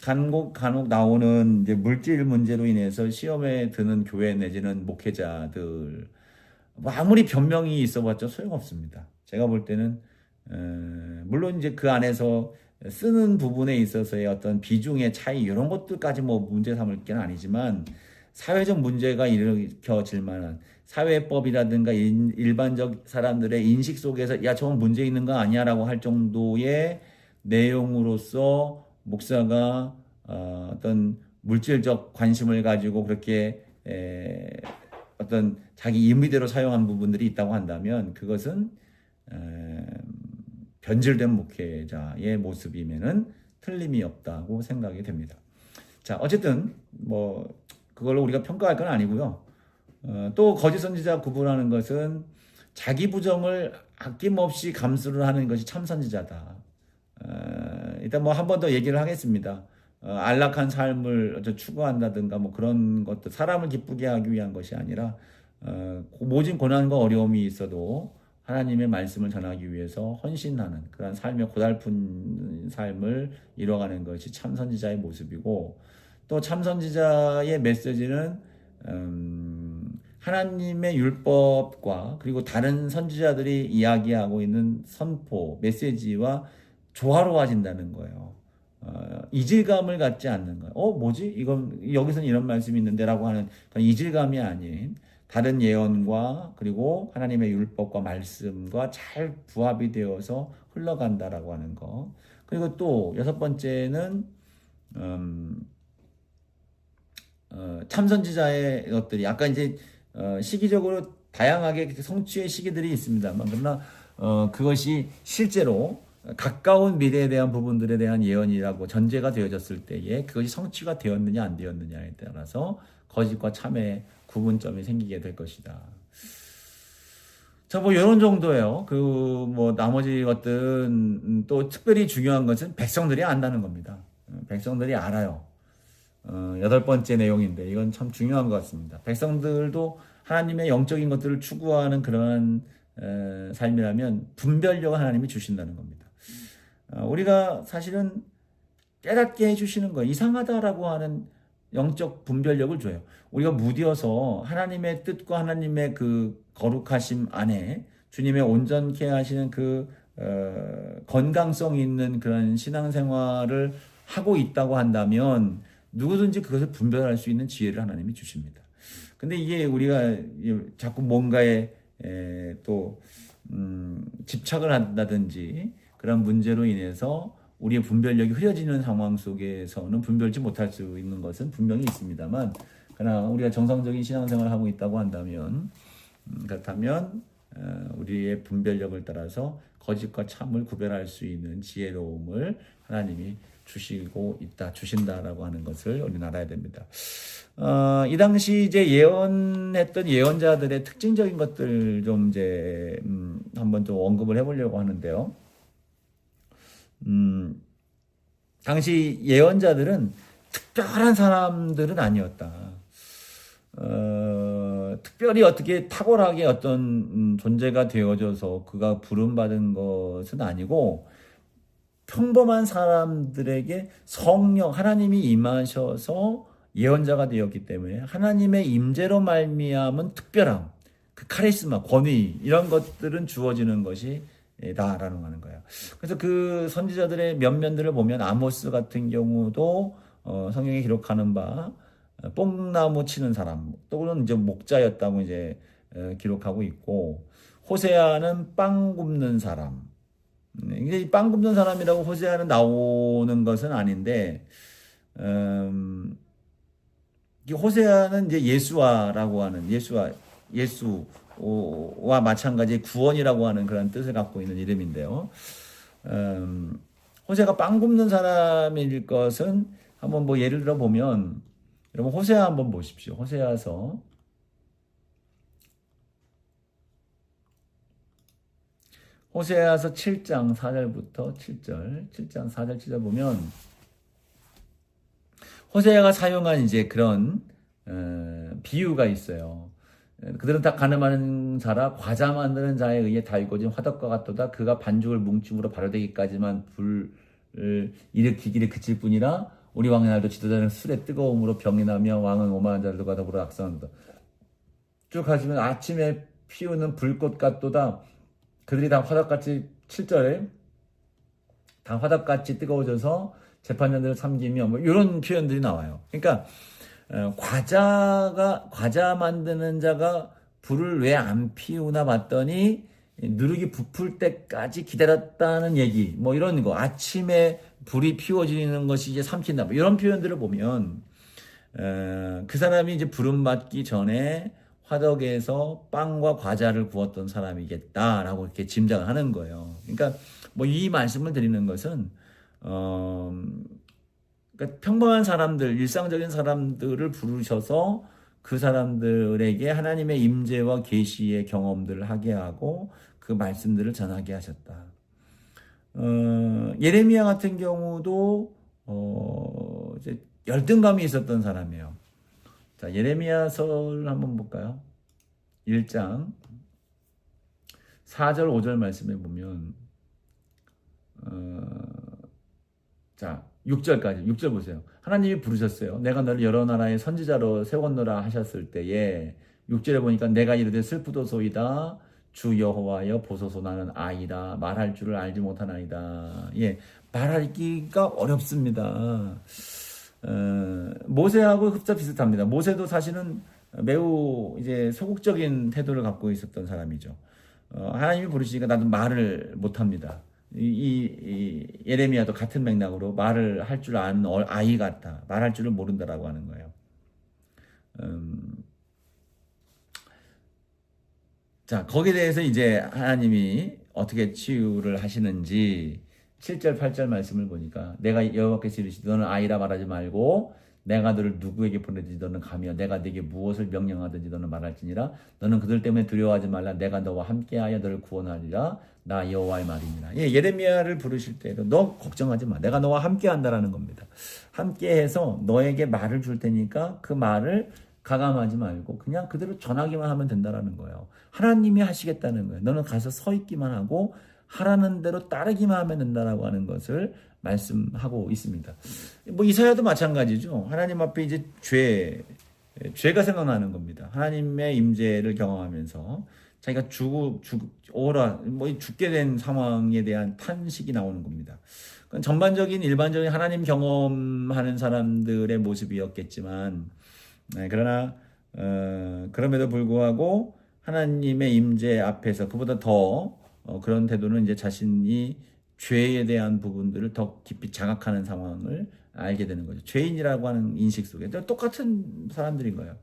간혹 나오는 이제 물질 문제로 인해서 시험에 드는 교회 내지는 목회자들, 아무리 변명이 있어봤자 소용없습니다. 제가 볼 때는 물론 이제 그 안에서 쓰는 부분에 있어서의 어떤 비중의 차이, 이런 것들까지 문제 삼을 게 아니지만, 사회적 문제가 일으켜질 만한 사회법이라든가 일반적 사람들의 인식 속에서 저건 문제 있는 거 아니야 라고 할 정도의 내용으로서 목사가 어떤 물질적 관심을 가지고 그렇게 어떤 자기 임의대로 사용한 부분들이 있다고 한다면, 그것은 변질된 목회자의 모습이면은 틀림이 없다고 생각이 됩니다. 자, 어쨌든 그걸로 우리가 평가할 건 아니고요. 또 거짓 선지자 구분하는 것은 자기 부정을 아낌없이 감수를 하는 것이 참 선지자다. 일단 한 번 더 얘기를 하겠습니다. 안락한 삶을 추구한다든가 그런 것들, 사람을 기쁘게 하기 위한 것이 아니라 모진 고난과 어려움이 있어도 하나님의 말씀을 전하기 위해서 헌신하는 그런 삶의 고달픈 삶을 이뤄가는 것이 참 선지자의 모습이고, 또 참 선지자의 메시지는 하나님의 율법과 그리고 다른 선지자들이 이야기하고 있는 선포, 메시지와 조화로워진다는 거예요. 이질감을 갖지 않는 거예요. 뭐지? 여기서는 이런 말씀이 있는데 라고 하는 이질감이 아닌, 다른 예언과 그리고 하나님의 율법과 말씀과 잘 부합이 되어서 흘러간다라고 하는 거. 그리고 또 6번째는 참선지자의 것들이 약간 이제 시기적으로 다양하게 성취의 시기들이 있습니다만, 그러나 그것이 실제로 가까운 미래에 대한 부분들에 대한 예언이라고 전제가 되어졌을 때에 그것이 성취가 되었느냐 안 되었느냐에 따라서 거짓과 참의 구분점이 생기게 될 것이다. 자, 이런 정도예요. 나머지 것들은 또 특별히 중요한 것은 백성들이 안다는 겁니다. 백성들이 알아요. 8번째 내용인데 이건 참 중요한 것 같습니다. 백성들도 하나님의 영적인 것들을 추구하는 그러한 삶이라면 분별력을 하나님이 주신다는 겁니다. 우리가 사실은 깨닫게 해주시는 거예요. 이상하다라고 하는 영적 분별력을 줘요. 우리가 무디어서 하나님의 뜻과 하나님의 그 거룩하심 안에 주님의 온전케 하시는 그 건강성 있는 그런 신앙생활을 하고 있다고 한다면 누구든지 그것을 분별할 수 있는 지혜를 하나님이 주십니다. 근데 이게 우리가 자꾸 뭔가에 또 집착을 한다든지 그런 문제로 인해서 우리의 분별력이 흐려지는 상황 속에서는 분별지 못할 수 있는 것은 분명히 있습니다만, 그러나 우리가 정상적인 신앙생활을 하고 있다고 한다면, 그렇다면 우리의 분별력을 따라서 거짓과 참을 구별할 수 있는 지혜로움을 하나님이 주신다라고 하는 것을 우리는 알아야 됩니다. 이 당시 이제 예언했던 예언자들의 특징적인 것들 좀 이제 한번 좀 언급을 해보려고 하는데요. 당시 예언자들은 특별한 사람들은 아니었다. 특별히 어떻게 탁월하게 어떤 존재가 되어져서 그가 부름받은 것은 아니고, 평범한 사람들에게 성령 하나님이 임하셔서 예언자가 되었기 때문에 하나님의 임재로 말미암은 특별함, 그 카리스마, 권위 이런 것들은 주어지는 것이 다라는 하는 거예요. 그래서 그 선지자들의 면면들을 보면 아모스 같은 경우도 성경에 기록하는 바 뽕나무 치는 사람, 또는 이제 목자였다고 이제 기록하고 있고, 호세아는 빵 굽는 사람. 이게 빵 굽는 사람이라고 호세아는 나오는 것은 아닌데, 이 호세아는 이제 예수와라고 하는 예수와 마찬가지 구원이라고 하는 그런 뜻을 갖고 있는 이름인데요. 호세아가 빵 굽는 사람일 것은 한번 뭐 예를 들어 보면, 여러분 호세아 한번 보십시오. 호세아서 7장 4절부터 7절, 7장 4절 7절 보면 호세아가 사용한 이제 그런 비유가 있어요. 그들은 다 가늠하는 자라 과자 만드는 자에 의해 다 이루어진 화덕과 같도다. 그가 반죽을 뭉침으로 발효되기까지만 불을 일으키기를 그칠 뿐이라. 우리 왕의 날도 지도자는 술의 뜨거움으로 병이 나며 왕은 오만한 자들과 더불어 악성한다. 쭉 하시면 아침에 피우는 불꽃 같도다. 그들이 다 화덕같이 7절에 다 화덕같이 뜨거워져서 재판장들을 삼기며 뭐 이런 표현들이 나와요. 그러니까 과자 만드는 자가 불을 왜 안 피우나 봤더니 누룩이 부풀 때까지 기다렸다는 얘기, 뭐 이런 거, 아침에 불이 피워지는 것이 이제 삼킨다, 뭐 이런 표현들을 보면 그 사람이 이제 부름 받기 전에 화덕에서 빵과 과자를 구웠던 사람이겠다라고 이렇게 짐작을 하는 거예요. 그러니까 뭐 이 말씀을 드리는 것은 그러니까 평범한 사람들, 일상적인 사람들을 부르셔서 그 사람들에게 하나님의 임재와 계시의 경험들을 하게 하고 그 말씀들을 전하게 하셨다. 예레미야 같은 경우도 이제 열등감이 있었던 사람이에요. 자, 예레미야서를 한번 볼까요? 1장 4절 5절 말씀에 보면 자 6절까지 6절 보세요. 하나님이 부르셨어요. 내가 너를 여러 나라의 선지자로 세웠노라 하셨을 때에 6절에 보니까 내가 이르되 슬프도소이다. 주 여호와여 보소서 나는 아이다. 말할 줄을 알지 못하나이다. 예, 말하기가 어렵습니다. 모세하고 흡사 비슷합니다. 모세도 사실은 매우 이제 소극적인 태도를 갖고 있었던 사람이죠. 하나님이 부르시니까 나도 말을 못합니다. 이 예레미야도 같은 맥락으로 말을 할 줄 아는 아이 같다. 말할 줄을 모른다라고 하는 거예요. 자, 거기에 대해서 이제 하나님이 어떻게 치유를 하시는지 7절 8절 말씀을 보니까 내가 여호와께서 이르시되 너는 아이라 말하지 말고 내가 너를 누구에게 보내든지 너는 가며 내가 네게 무엇을 명령하든지 너는 말할지니라. 너는 그들 때문에 두려워하지 말라. 내가 너와 함께하여 너를 구원하리라. 나 여호와의 말이니라. 예, 예레미야를 부르실 때도 너 걱정하지 마. 내가 너와 함께한다라는 겁니다. 함께해서 너에게 말을 줄 테니까 그 말을 가감하지 말고 그냥 그대로 전하기만 하면 된다라는 거예요. 하나님이 하시겠다는 거예요. 너는 가서 서 있기만 하고 하라는 대로 따르기만 하면 된다라고 하는 것을 말씀하고 있습니다. 뭐 이사야도 마찬가지죠. 하나님 앞에 이제 죄가 생각나는 겁니다. 하나님의 임재를 경험하면서 자기가 죽게 된 상황에 대한 탄식이 나오는 겁니다. 그건 전반적인 일반적인 하나님 경험하는 사람들의 모습이었겠지만, 그러나 그럼에도 불구하고 하나님의 임재 앞에서 그보다 더 그런 태도는 이제 자신이 죄에 대한 부분들을 더 깊이 자각하는 상황을 알게 되는 거죠. 죄인이라고 하는 인식 속에 똑같은 사람들인 거예요.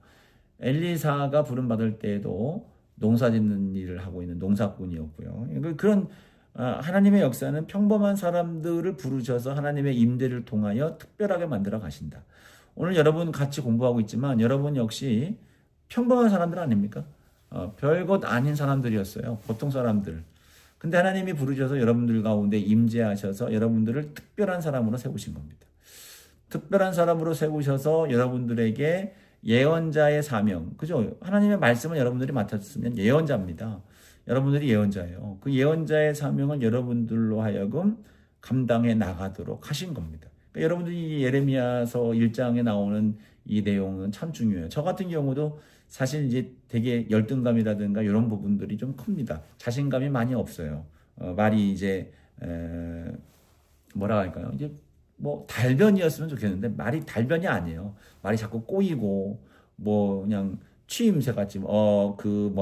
엘리사가 부름 받을 때에도 농사 짓는 일을 하고 있는 농사꾼이었고요. 그런 하나님의 역사는 평범한 사람들을 부르셔서 하나님의 임재를 통하여 특별하게 만들어 가신다. 오늘 여러분 같이 공부하고 있지만 여러분 역시 평범한 사람들 아닙니까? 별것 아닌 사람들이었어요. 보통 사람들. 근데 하나님이 부르셔서 여러분들 가운데 임재하셔서 여러분들을 특별한 사람으로 세우신 겁니다. 특별한 사람으로 세우셔서 여러분들에게 예언자의 사명, 그죠? 하나님의 말씀을 여러분들이 맡았으면 예언자입니다. 여러분들이 예언자예요. 그 예언자의 사명은 여러분들로 하여금 감당해 나가도록 하신 겁니다. 그러니까 여러분들이 예레미야서 1장에 나오는 이 내용은 참 중요해요. 저 같은 경우도 사실 이제 되게 열등감이라든가 이런 부분들이 좀 큽니다. 자신감이 많이 없어요. 말이 이제 뭐라 할까요? 이제 뭐 달변이었으면 좋겠는데 말이 달변이 아니에요. 말이 자꾸 꼬이고 뭐 그냥 취임새 같지 뭐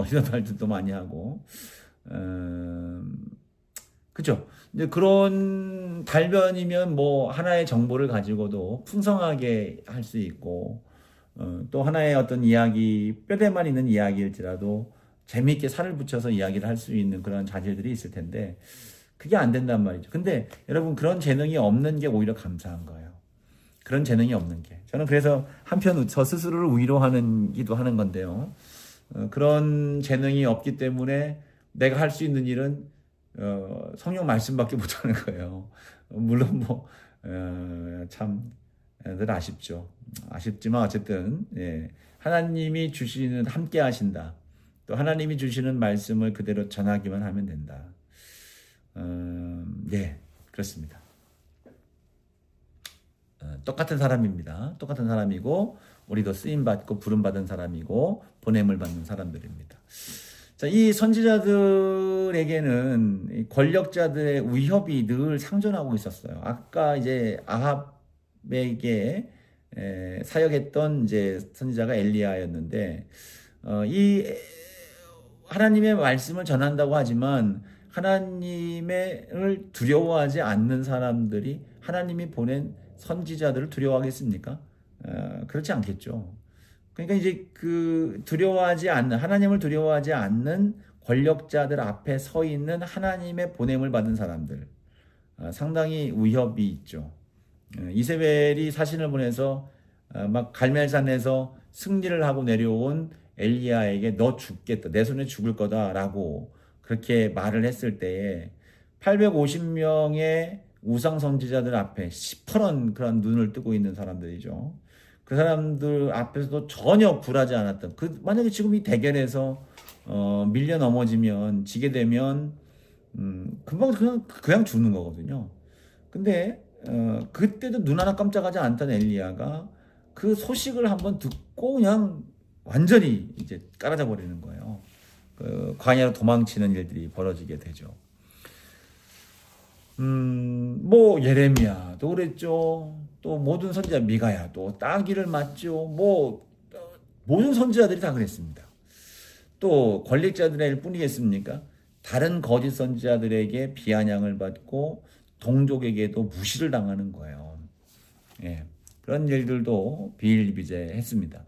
이런 말들도 많이 하고 그죠? 근데 그런 달변이면 뭐 하나의 정보를 가지고도 풍성하게 할 수 있고 또 하나의 어떤 이야기 뼈대만 있는 이야기일지라도 재미있게 살을 붙여서 이야기를 할 수 있는 그런 자질들이 있을 텐데 그게 안 된단 말이죠. 근데 여러분 그런 재능이 없는 게 오히려 감사한 거예요. 그런 재능이 없는 게. 저는 그래서 한편 저 스스로를 위로하기도 하는 건데요. 그런 재능이 없기 때문에 내가 할 수 있는 일은 성령 말씀밖에 못하는 거예요. 물론 참 늘 아쉽죠. 아쉽지만 어쨌든 하나님이 주시는 함께 하신다. 또 하나님이 주시는 말씀을 그대로 전하기만 하면 된다. 그렇습니다. 똑같은 사람입니다. 똑같은 사람이고 우리도 쓰임받고 부름받은 사람이고 보냄을 받는 사람들입니다. 자, 이 선지자들에게는 권력자들의 위협이 늘 상존하고 있었어요. 아까 이제 아합에게 사역했던 이제 선지자가 엘리야였는데 이 하나님의 말씀을 전한다고 하지만 하나님을 두려워하지 않는 사람들이 하나님이 보낸 선지자들을 두려워하겠습니까? 그렇지 않겠죠. 그러니까 이제 하나님을 두려워하지 않는 권력자들 앞에 서 있는 하나님의 보냄을 받은 사람들, 상당히 위협이 있죠. 이세벨이 사신을 보내서 막 갈멜산에서 승리를 하고 내려온 엘리야에게 너 죽겠다, 내 손에 죽을 거다라고 그렇게 말을 했을 때에 850명의 우상 선지자들 앞에 시퍼런 그런 눈을 뜨고 있는 사람들이죠. 그 사람들 앞에서도 전혀 굴하지 않았던 만약에 지금 이 대결에서 밀려 넘어지면 지게 되면 금방 그냥 죽는 거거든요. 근데 그때도 눈 하나 깜짝하지 않던 엘리야가 그 소식을 한번 듣고 그냥 완전히 이제 깔아져 버리는 거예요. 광야로 도망치는 일들이 벌어지게 되죠. 뭐 예레미야도 그랬죠. 또 모든 선지자 미가야도 따기를 맞죠. 뭐 모든 선지자들이 다 그랬습니다. 또 권력자들일 뿐이겠습니까? 다른 거짓 선지자들에게 비아냥을 받고 동족에게도 무시를 당하는 거예요. 그런 일들도 비일비재했습니다.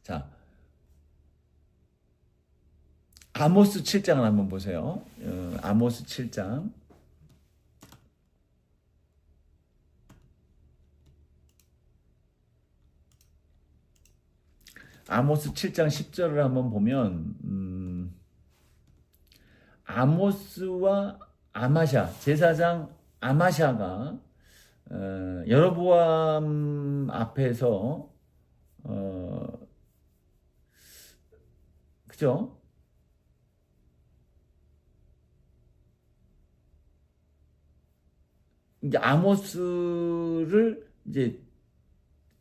자, 아모스 7장을 한번 보세요. 아모스 7장. 아모스 7장 10절을 한번 보면 아모스와 아마샤 제사장 아마샤가 여로보암 앞에서 그죠? 이제 아모스를 이제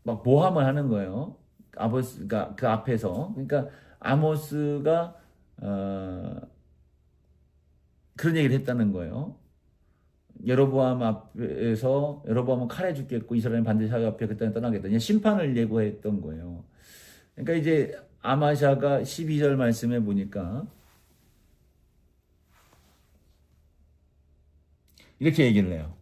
막 모함을 하는 거예요. 아모스가 그 앞에서. 그러니까 아모스가 그런 얘기를 했다는 거예요. 여로보암 앞에서 여로보암은 칼에 죽겠고 이스라엘은 반드시 하기 앞에 그때는 떠나겠다. 그냥 심판을 예고했던 거예요. 그러니까 이제 아마샤가 12절 말씀에 보니까 이렇게 얘기를 해요.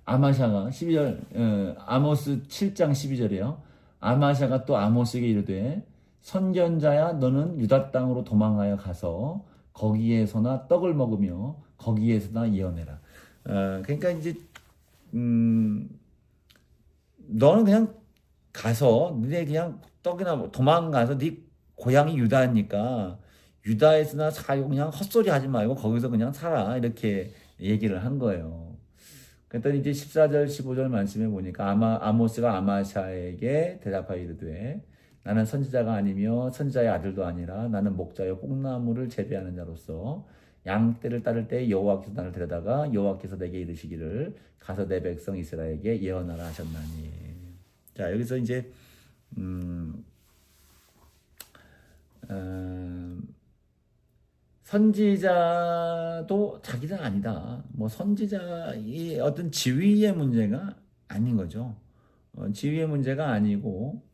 아마샤가 12절 아모스 7장 12절이에요. 아마샤가 또 아모스에게 이르되 선견자야 너는 유다 땅으로 도망하여 가서 거기에서나 떡을 먹으며 거기에서나 예언해라. 그러니까 이제 너는 그냥 가서 너네 그냥 떡이나 도망가서 네 고향이 유다니까 유다에서나 살고 그냥 헛소리 하지 말고 거기서 그냥 살아 이렇게 얘기를 한 거예요. 그랬더니 이제 14절 15절 말씀에 보니까 아모스가 아마샤에게 대답하여 이르되 나는 선지자가 아니며 선지자의 아들도 아니라 나는 목자여 뽕나무를 재배하는 자로서 양떼를 따를 때 여호와께서 나를 데려다가 여호와께서 내게 이르시기를 가서 내 백성 이스라엘에게 예언하라 하셨나니. 자 여기서 이제 선지자도 자기는 아니다. 뭐 선지자의 어떤 지위의 문제가 아닌 거죠. 지위의 문제가 아니고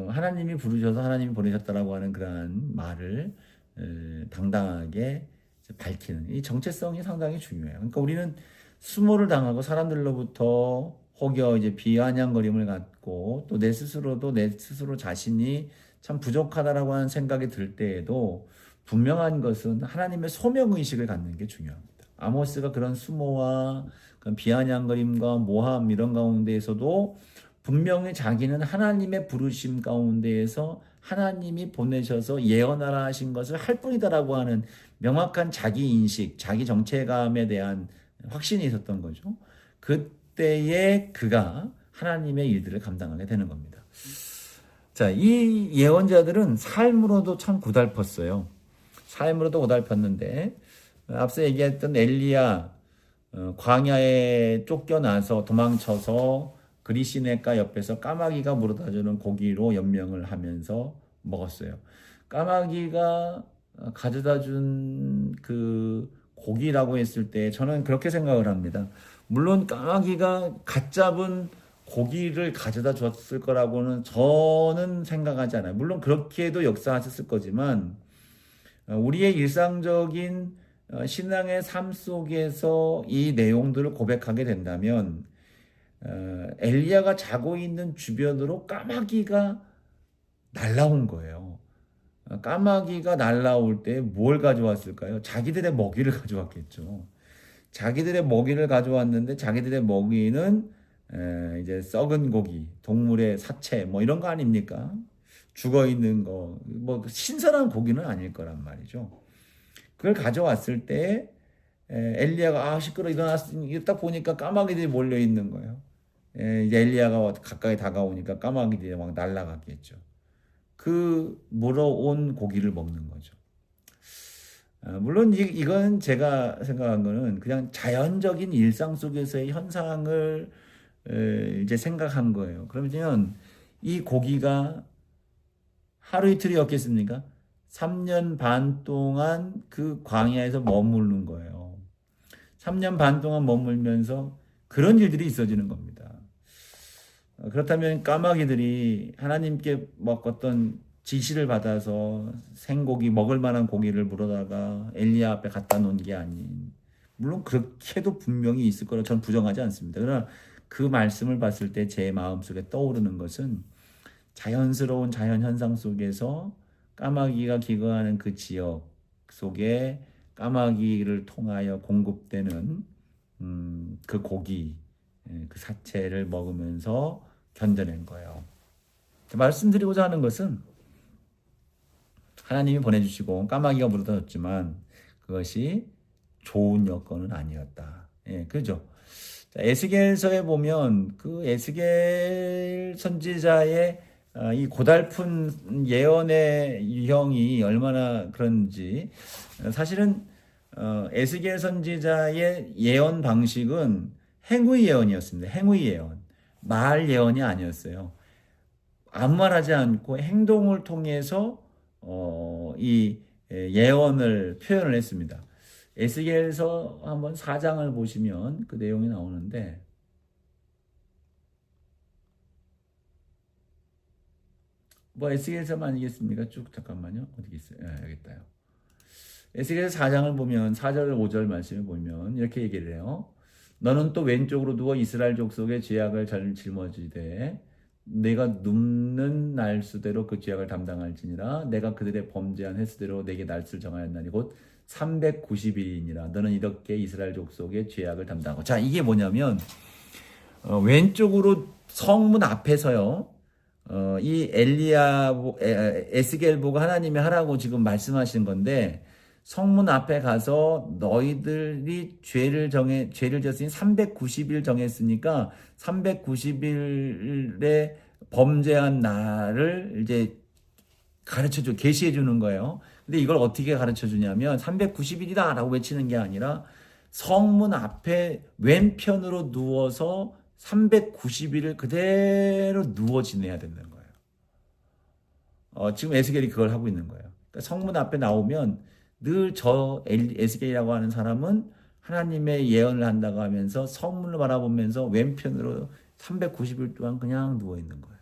하나님이 부르셔서 하나님이 보내셨다라고 하는 그러한 말을 당당하게 밝히는 이 정체성이 상당히 중요해요. 그러니까 우리는 수모를 당하고 사람들로부터 혹여 이제 비아냥거림을 갖고 또 내 스스로 자신이 참 부족하다라고 하는 생각이 들 때에도 분명한 것은 하나님의 소명의식을 갖는 게 중요합니다. 아모스가 그런 수모와 그런 비아냥거림과 모함 이런 가운데에서도 분명히 자기는 하나님의 부르심 가운데에서 하나님이 보내셔서 예언하라 하신 것을 할 뿐이다라고 하는 명확한 자기 인식, 자기 정체감에 대한 확신이 있었던 거죠. 그때에 그가 하나님의 일들을 감당하게 되는 겁니다. 자, 이 예언자들은 삶으로도 참 고달팠어요. 삶으로도 고달팠는데 앞서 얘기했던 엘리야 광야에 쫓겨나서 도망쳐서 그리시네가 옆에서 까마귀가 물어다주는 고기로 연명을 하면서 먹었어요. 까마귀가 가져다 준 그 고기라고 했을 때 저는 그렇게 생각을 합니다. 물론 까마귀가 갓 잡은 고기를 가져다 줬을 거라고는 저는 생각하지 않아요. 물론 그렇게도 역사하셨을 거지만 우리의 일상적인 신앙의 삶 속에서 이 내용들을 고백하게 된다면 엘리야가 자고 있는 주변으로 까마귀가 날라온 거예요. 까마귀가 날라올 때 뭘 가져왔을까요? 자기들의 먹이를 가져왔겠죠. 자기들의 먹이를 가져왔는데 자기들의 먹이는 이제 썩은 고기, 동물의 사체 뭐 이런 거 아닙니까? 죽어 있는 거, 뭐 신선한 고기는 아닐 거란 말이죠. 그걸 가져왔을 때 엘리야가 시끄러 일어났으니 딱 보니까 까마귀들이 몰려 있는 거예요. 이제 엘리야가 가까이 다가오니까 까마귀들이 막 날아갔겠죠. 그 물어온 고기를 먹는 거죠. 물론 이건 제가 생각한 거는 그냥 자연적인 일상 속에서의 현상을 이제 생각한 거예요. 그러면 이 고기가 하루 이틀이었겠습니까? 3년 반 동안 그 광야에서 머무르는 거예요. 3년 반 동안 머물면서 그런 일들이 있어지는 겁니다. 그렇다면 까마귀들이 하나님께 막 어떤 지시를 받아서 생고기 먹을 만한 고기를 물어다가 엘리야 앞에 갖다 놓은 게 아닌, 물론 그렇게도 분명히 있을 거라 저는 부정하지 않습니다. 그러나 그 말씀을 봤을 때 제 마음속에 떠오르는 것은 자연스러운 자연 현상 속에서 까마귀가 기거하는 그 지역 속에 까마귀를 통하여 공급되는 그 고기, 그 사체를 먹으면서 견뎌낸 거예요. 말씀드리고자 하는 것은 하나님이 보내주시고 까마귀가 물어줬지만 그것이 좋은 여건은 아니었다. 예, 그죠? 자, 에스겔서에 보면 그 에스겔 선지자의 이 고달픈 예언의 유형이 얼마나 그런지 사실은 에스겔 선지자의 예언 방식은 행위 예언이었습니다. 행위 예언, 말 예언이 아니었어요. 아무 말 하지 않고 행동을 통해서 이 예언을 표현을 했습니다. 에스겔서 한번 4장을 보시면 그 내용이 나오는데 뭐 에스겔서만 아니겠습니까? 쭉 잠깐만요. 어디 있어요? 여기 있다요. 에스겔서 4장을 보면 4절 5절 말씀을 보면 이렇게 얘기를 해요. 너는 또 왼쪽으로 누워 이스라엘 족속의 죄악을 잘 짊어지되 내가 눕는 날수대로 그 죄악을 담당할지니라. 내가 그들의 범죄한 횟수대로 내게 날수를 정하였나니 곧 390일이니라. 너는 이렇게 이스라엘 족속의 죄악을 담당하고. 자, 이게 뭐냐면 왼쪽으로 성문 앞에서요. 이 에스겔 보고 하나님이 하라고 지금 말씀하신 건데 성문 앞에 가서 너희들이 죄를 졌으니 390일 정했으니까 390일에 범죄한 날을 이제 계시해 주는 거예요. 근데 이걸 어떻게 가르쳐 주냐면 390일이다 라고 외치는 게 아니라 성문 앞에 왼편으로 누워서 390일을 그대로 누워 지내야 된다는 거예요. 지금 에스겔이 그걸 하고 있는 거예요. 그러니까 성문 앞에 나오면 늘 에스겔이라고 하는 사람은 하나님의 예언을 한다고 하면서 성문을 바라보면서 왼편으로 390일 동안 그냥 누워 있는 거예요.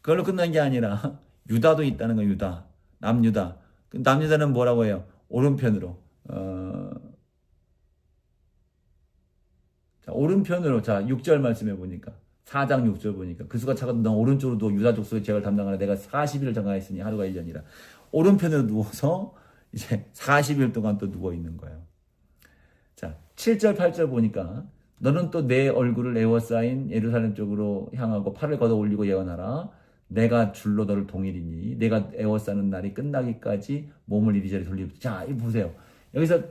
그걸로 끝난 게 아니라 유다도 있다는 거예요. 유다, 남유다. 남유다는 뭐라고 해요? 오른편으로. 자, 오른편으로. 자, 6절 말씀해 보니까 4장 6절 보니까 그 수가 차가 너 오른쪽으로 누워 유다 족속의 죄를 담당하라. 내가 40일을 정하였으니 하루가 1년이라. 오른편으로 누워서 이제 40일 동안 또 누워 있는 거예요. 자, 7절 8절 보니까 너는 또 내 얼굴을 에워싸인 예루살렘 쪽으로 향하고 팔을 걷어 올리고 예언하라. 내가 줄로 너를 동일이니 내가 에워싸는 날이 끝나기까지 몸을 이리저리 돌리고. 자, 이 보세요. 여기서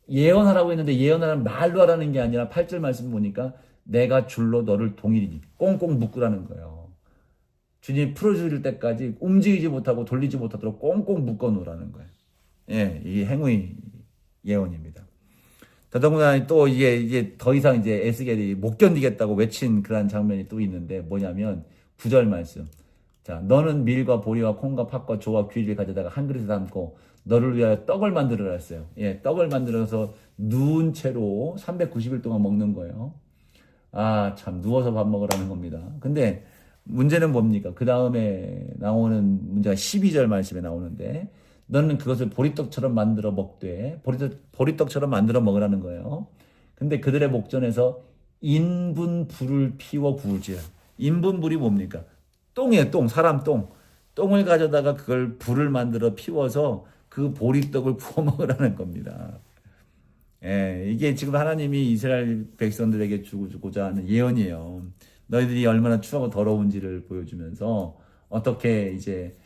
예언하라고 했는데 예언하라는 말로 하라는 게 아니라 8절 말씀 보니까 내가 줄로 너를 동일이니 꽁꽁 묶으라는 거예요. 주님이 풀어줄 때까지 움직이지 못하고 돌리지 못하도록 꽁꽁 묶어 놓으라는 거예요. 예, 이게 행위 예언입니다. 더더군다나 또 이게 더 이상 이제 에스겔이 못 견디겠다고 외친 그런 장면이 또 있는데 뭐냐면 9절 말씀. 자, 너는 밀과 보리와 콩과 팥과 조와 귀리를 가져다가 한 그릇에 담고 너를 위하여 떡을 만들어라 했어요. 예, 떡을 만들어서 누운 채로 390일 동안 먹는 거예요. 아, 참 누워서 밥 먹으라는 겁니다. 근데 문제는 뭡니까? 그 다음에 나오는 문제가 12절 말씀에 나오는데 너는 그것을 보리떡처럼 만들어 먹되 보리떡처럼 만들어 먹으라는 거예요. 근데 그들의 목전에서 인분불을 피워 구울지라. 인분불이 뭡니까? 똥이에요. 똥. 사람 똥. 똥을 가져다가 그걸 불을 만들어 피워서 그 보리떡을 구워 먹으라는 겁니다. 예, 이게 지금 하나님이 이스라엘 백성들에게 주고자 하는 예언이에요. 너희들이 얼마나 추하고 더러운지를 보여주면서 어떻게 이제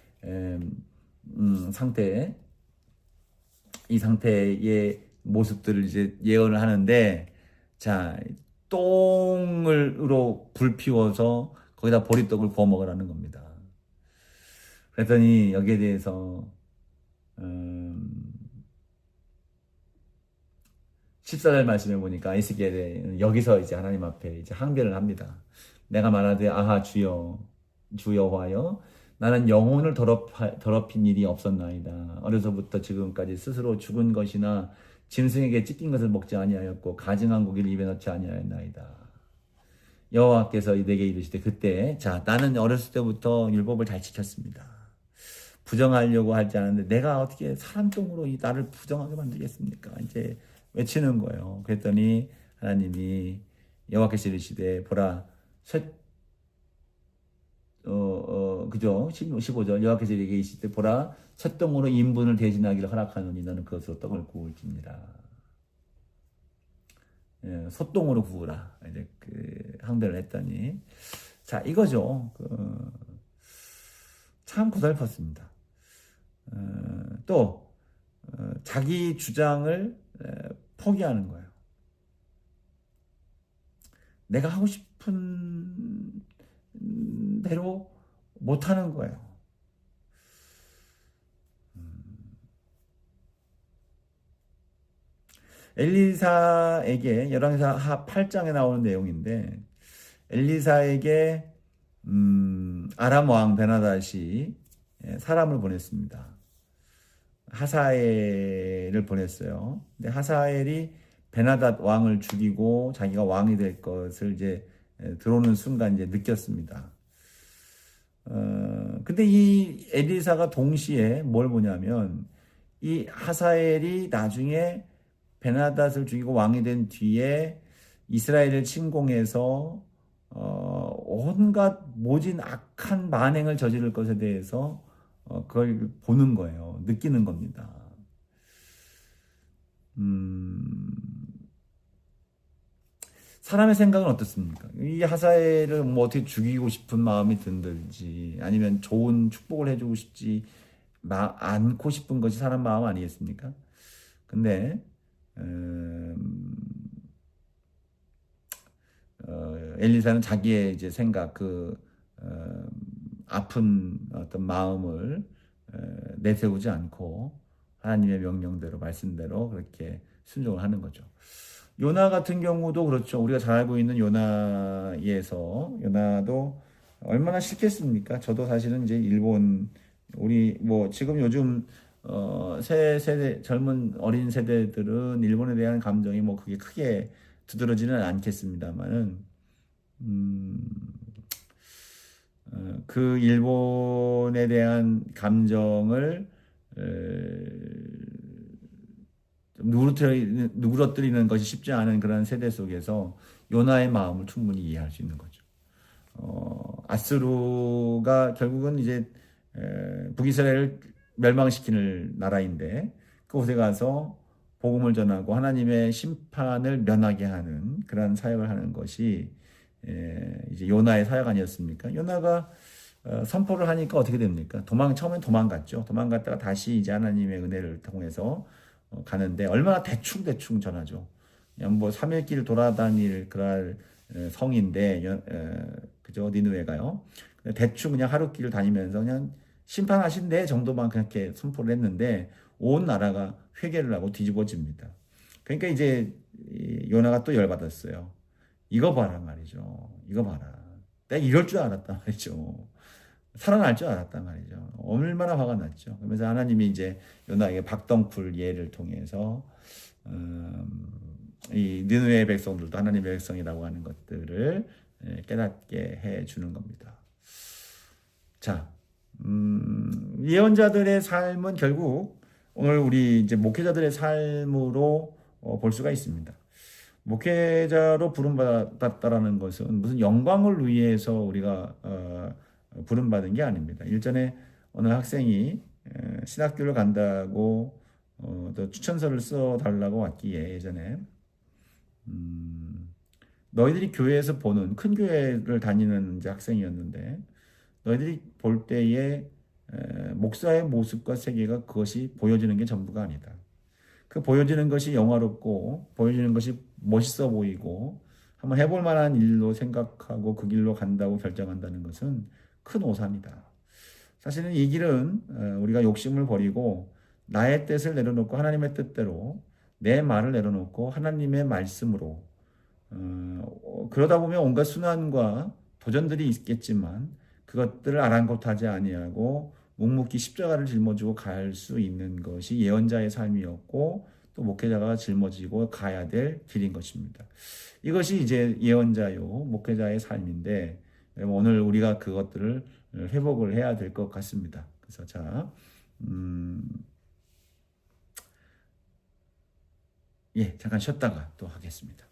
이 상태의 모습들을 이제 예언을 하는데, 자, 똥으로 불 피워서 거기다 보리떡을 구워 먹으라는 겁니다. 그랬더니 여기에 대해서 14절 말씀해 보니까 에스겔은 여기서 이제 하나님 앞에 이제 항변을 합니다. 내가 말하되 아하 주여 여호와여 나는 영혼을 더럽힌 일이 없었나이다. 어려서부터 지금까지 스스로 죽은 것이나 짐승에게 찢긴 것을 먹지 아니하였고 가증한 고기를 입에 넣지 아니하였나이다. 여호와께서 내게 이르시되 그때 자 나는 어렸을 때부터 율법을 잘 지켰습니다. 부정하려고 하지 않았는데 내가 어떻게 사람 똥으로 이 나를 부정하게 만들겠습니까? 이제 외치는 거예요. 그랬더니 하나님이 여호와께서 이르시되 보라 그죠? 15절 여호와께서 이르게 이르시되 보라 셋동으로 인분을 대신하기를 허락하노니 너는 그것으로 떡을 구울지니라. 예, 소똥으로 구우라. 이제 그 항변을 했더니 자 이거죠. 참 고달팠습니다. 또 자기 주장을 포기하는 거예요. 내가 하고 싶은 대로 못하는 거예요. 엘리사에게 열왕기사 하 8장에 나오는 내용인데 엘리사에게 아람 왕 베나닷이 사람을 보냈습니다. 하사엘을 보냈어요. 근데 하사엘이 베나닷 왕을 죽이고 자기가 왕이 될 것을 이제 들어오는 순간 이제 느꼈습니다. 근데 이 엘리사가 동시에 뭘 보냐면 이 하사엘이 나중에 베나닷을 죽이고 왕이 된 뒤에 이스라엘을 침공해서 온갖 모진 악한 만행을 저지를 것에 대해서 그걸 보는 거예요. 느끼는 겁니다. 사람의 생각은 어떻습니까? 이 하사엘을 뭐 어떻게 죽이고 싶은 마음이 든든지 아니면 좋은 축복을 해주고 싶지 않고 싶은 것이 사람 마음 아니겠습니까? 근데 엘리사는 자기의 이제 생각, 아픈 어떤 마음을 내세우지 않고 하나님의 명령대로 말씀대로 그렇게 순종을 하는 거죠. 요나 같은 경우도 그렇죠. 우리가 잘 알고 있는 요나도 얼마나 싫겠습니까? 저도 사실은 이제 일본 우리 뭐 지금 요즘 새 세대 젊은 어린 세대들은 일본에 대한 감정이 뭐 그게 크게 두드러지는 않겠습니다만은 그 일본에 대한 감정을 좀 누그러뜨리는 것이 쉽지 않은 그런 세대 속에서 요나의 마음을 충분히 이해할 수 있는 거죠. 아스루가 결국은 이제 북이스라엘을 멸망시키는 나라인데 그곳에 가서 복음을 전하고 하나님의 심판을 면하게 하는 그런 사역을 하는 것이 이제 요나의 사역 아니었습니까? 요나가 선포를 하니까 어떻게 됩니까? 처음엔 도망갔죠. 도망갔다가 다시 이제 하나님의 은혜를 통해서 가는데 얼마나 대충 전하죠. 그냥 뭐 3일길 돌아다닐 그럴 성인데 그죠? 니느웨가요. 대충 그냥 하루 길을 다니면서 그냥 심판하신대 정도만 그렇게 선포를 했는데 온 나라가 회개를 하고 뒤집어집니다. 그러니까 이제 요나가 또 열받았어요. 이거 봐라 말이죠. 이거 봐라. 내가 이럴 줄 알았단 말이죠. 살아날 줄 알았단 말이죠. 얼마나 화가 났죠. 그러면서 하나님이 이제 요나에게 박덩쿨 예를 통해서 이 느느웨 백성들도 하나님의 백성이라고 하는 것들을 깨닫게 해 주는 겁니다. 자, 예언자들의 삶은 결국 오늘 우리 이제 목회자들의 삶으로 볼 수가 있습니다. 목회자로 부름받았다라는 것은 무슨 영광을 위해서 우리가 부름받은 게 아닙니다. 일전에 어느 학생이 신학교를 간다고 또 추천서를 써달라고 왔기에 예전에 너희들이 교회에서 보는 큰 교회를 다니는 이제 학생이었는데 너희들이 볼 때에 목사의 모습과 세계가 그것이 보여지는 게 전부가 아니다. 그 보여지는 것이 영화롭고 보여지는 것이 멋있어 보이고 한번 해볼 만한 일로 생각하고 그 길로 간다고 결정한다는 것은 큰 오산이다. 사실은 이 길은 우리가 욕심을 버리고 나의 뜻을 내려놓고 하나님의 뜻대로 내 말을 내려놓고 하나님의 말씀으로 그러다 보면 온갖 순환과 도전들이 있겠지만 그것들을 아랑곳하지 아니하고 묵묵히 십자가를 짊어지고 갈 수 있는 것이 예언자의 삶이었고 또 목회자가 짊어지고 가야 될 길인 것입니다. 이것이 이제 예언자요 목회자의 삶인데 오늘 우리가 그것들을 회복을 해야 될 것 같습니다. 그래서 자, 잠깐 쉬었다가 또 하겠습니다.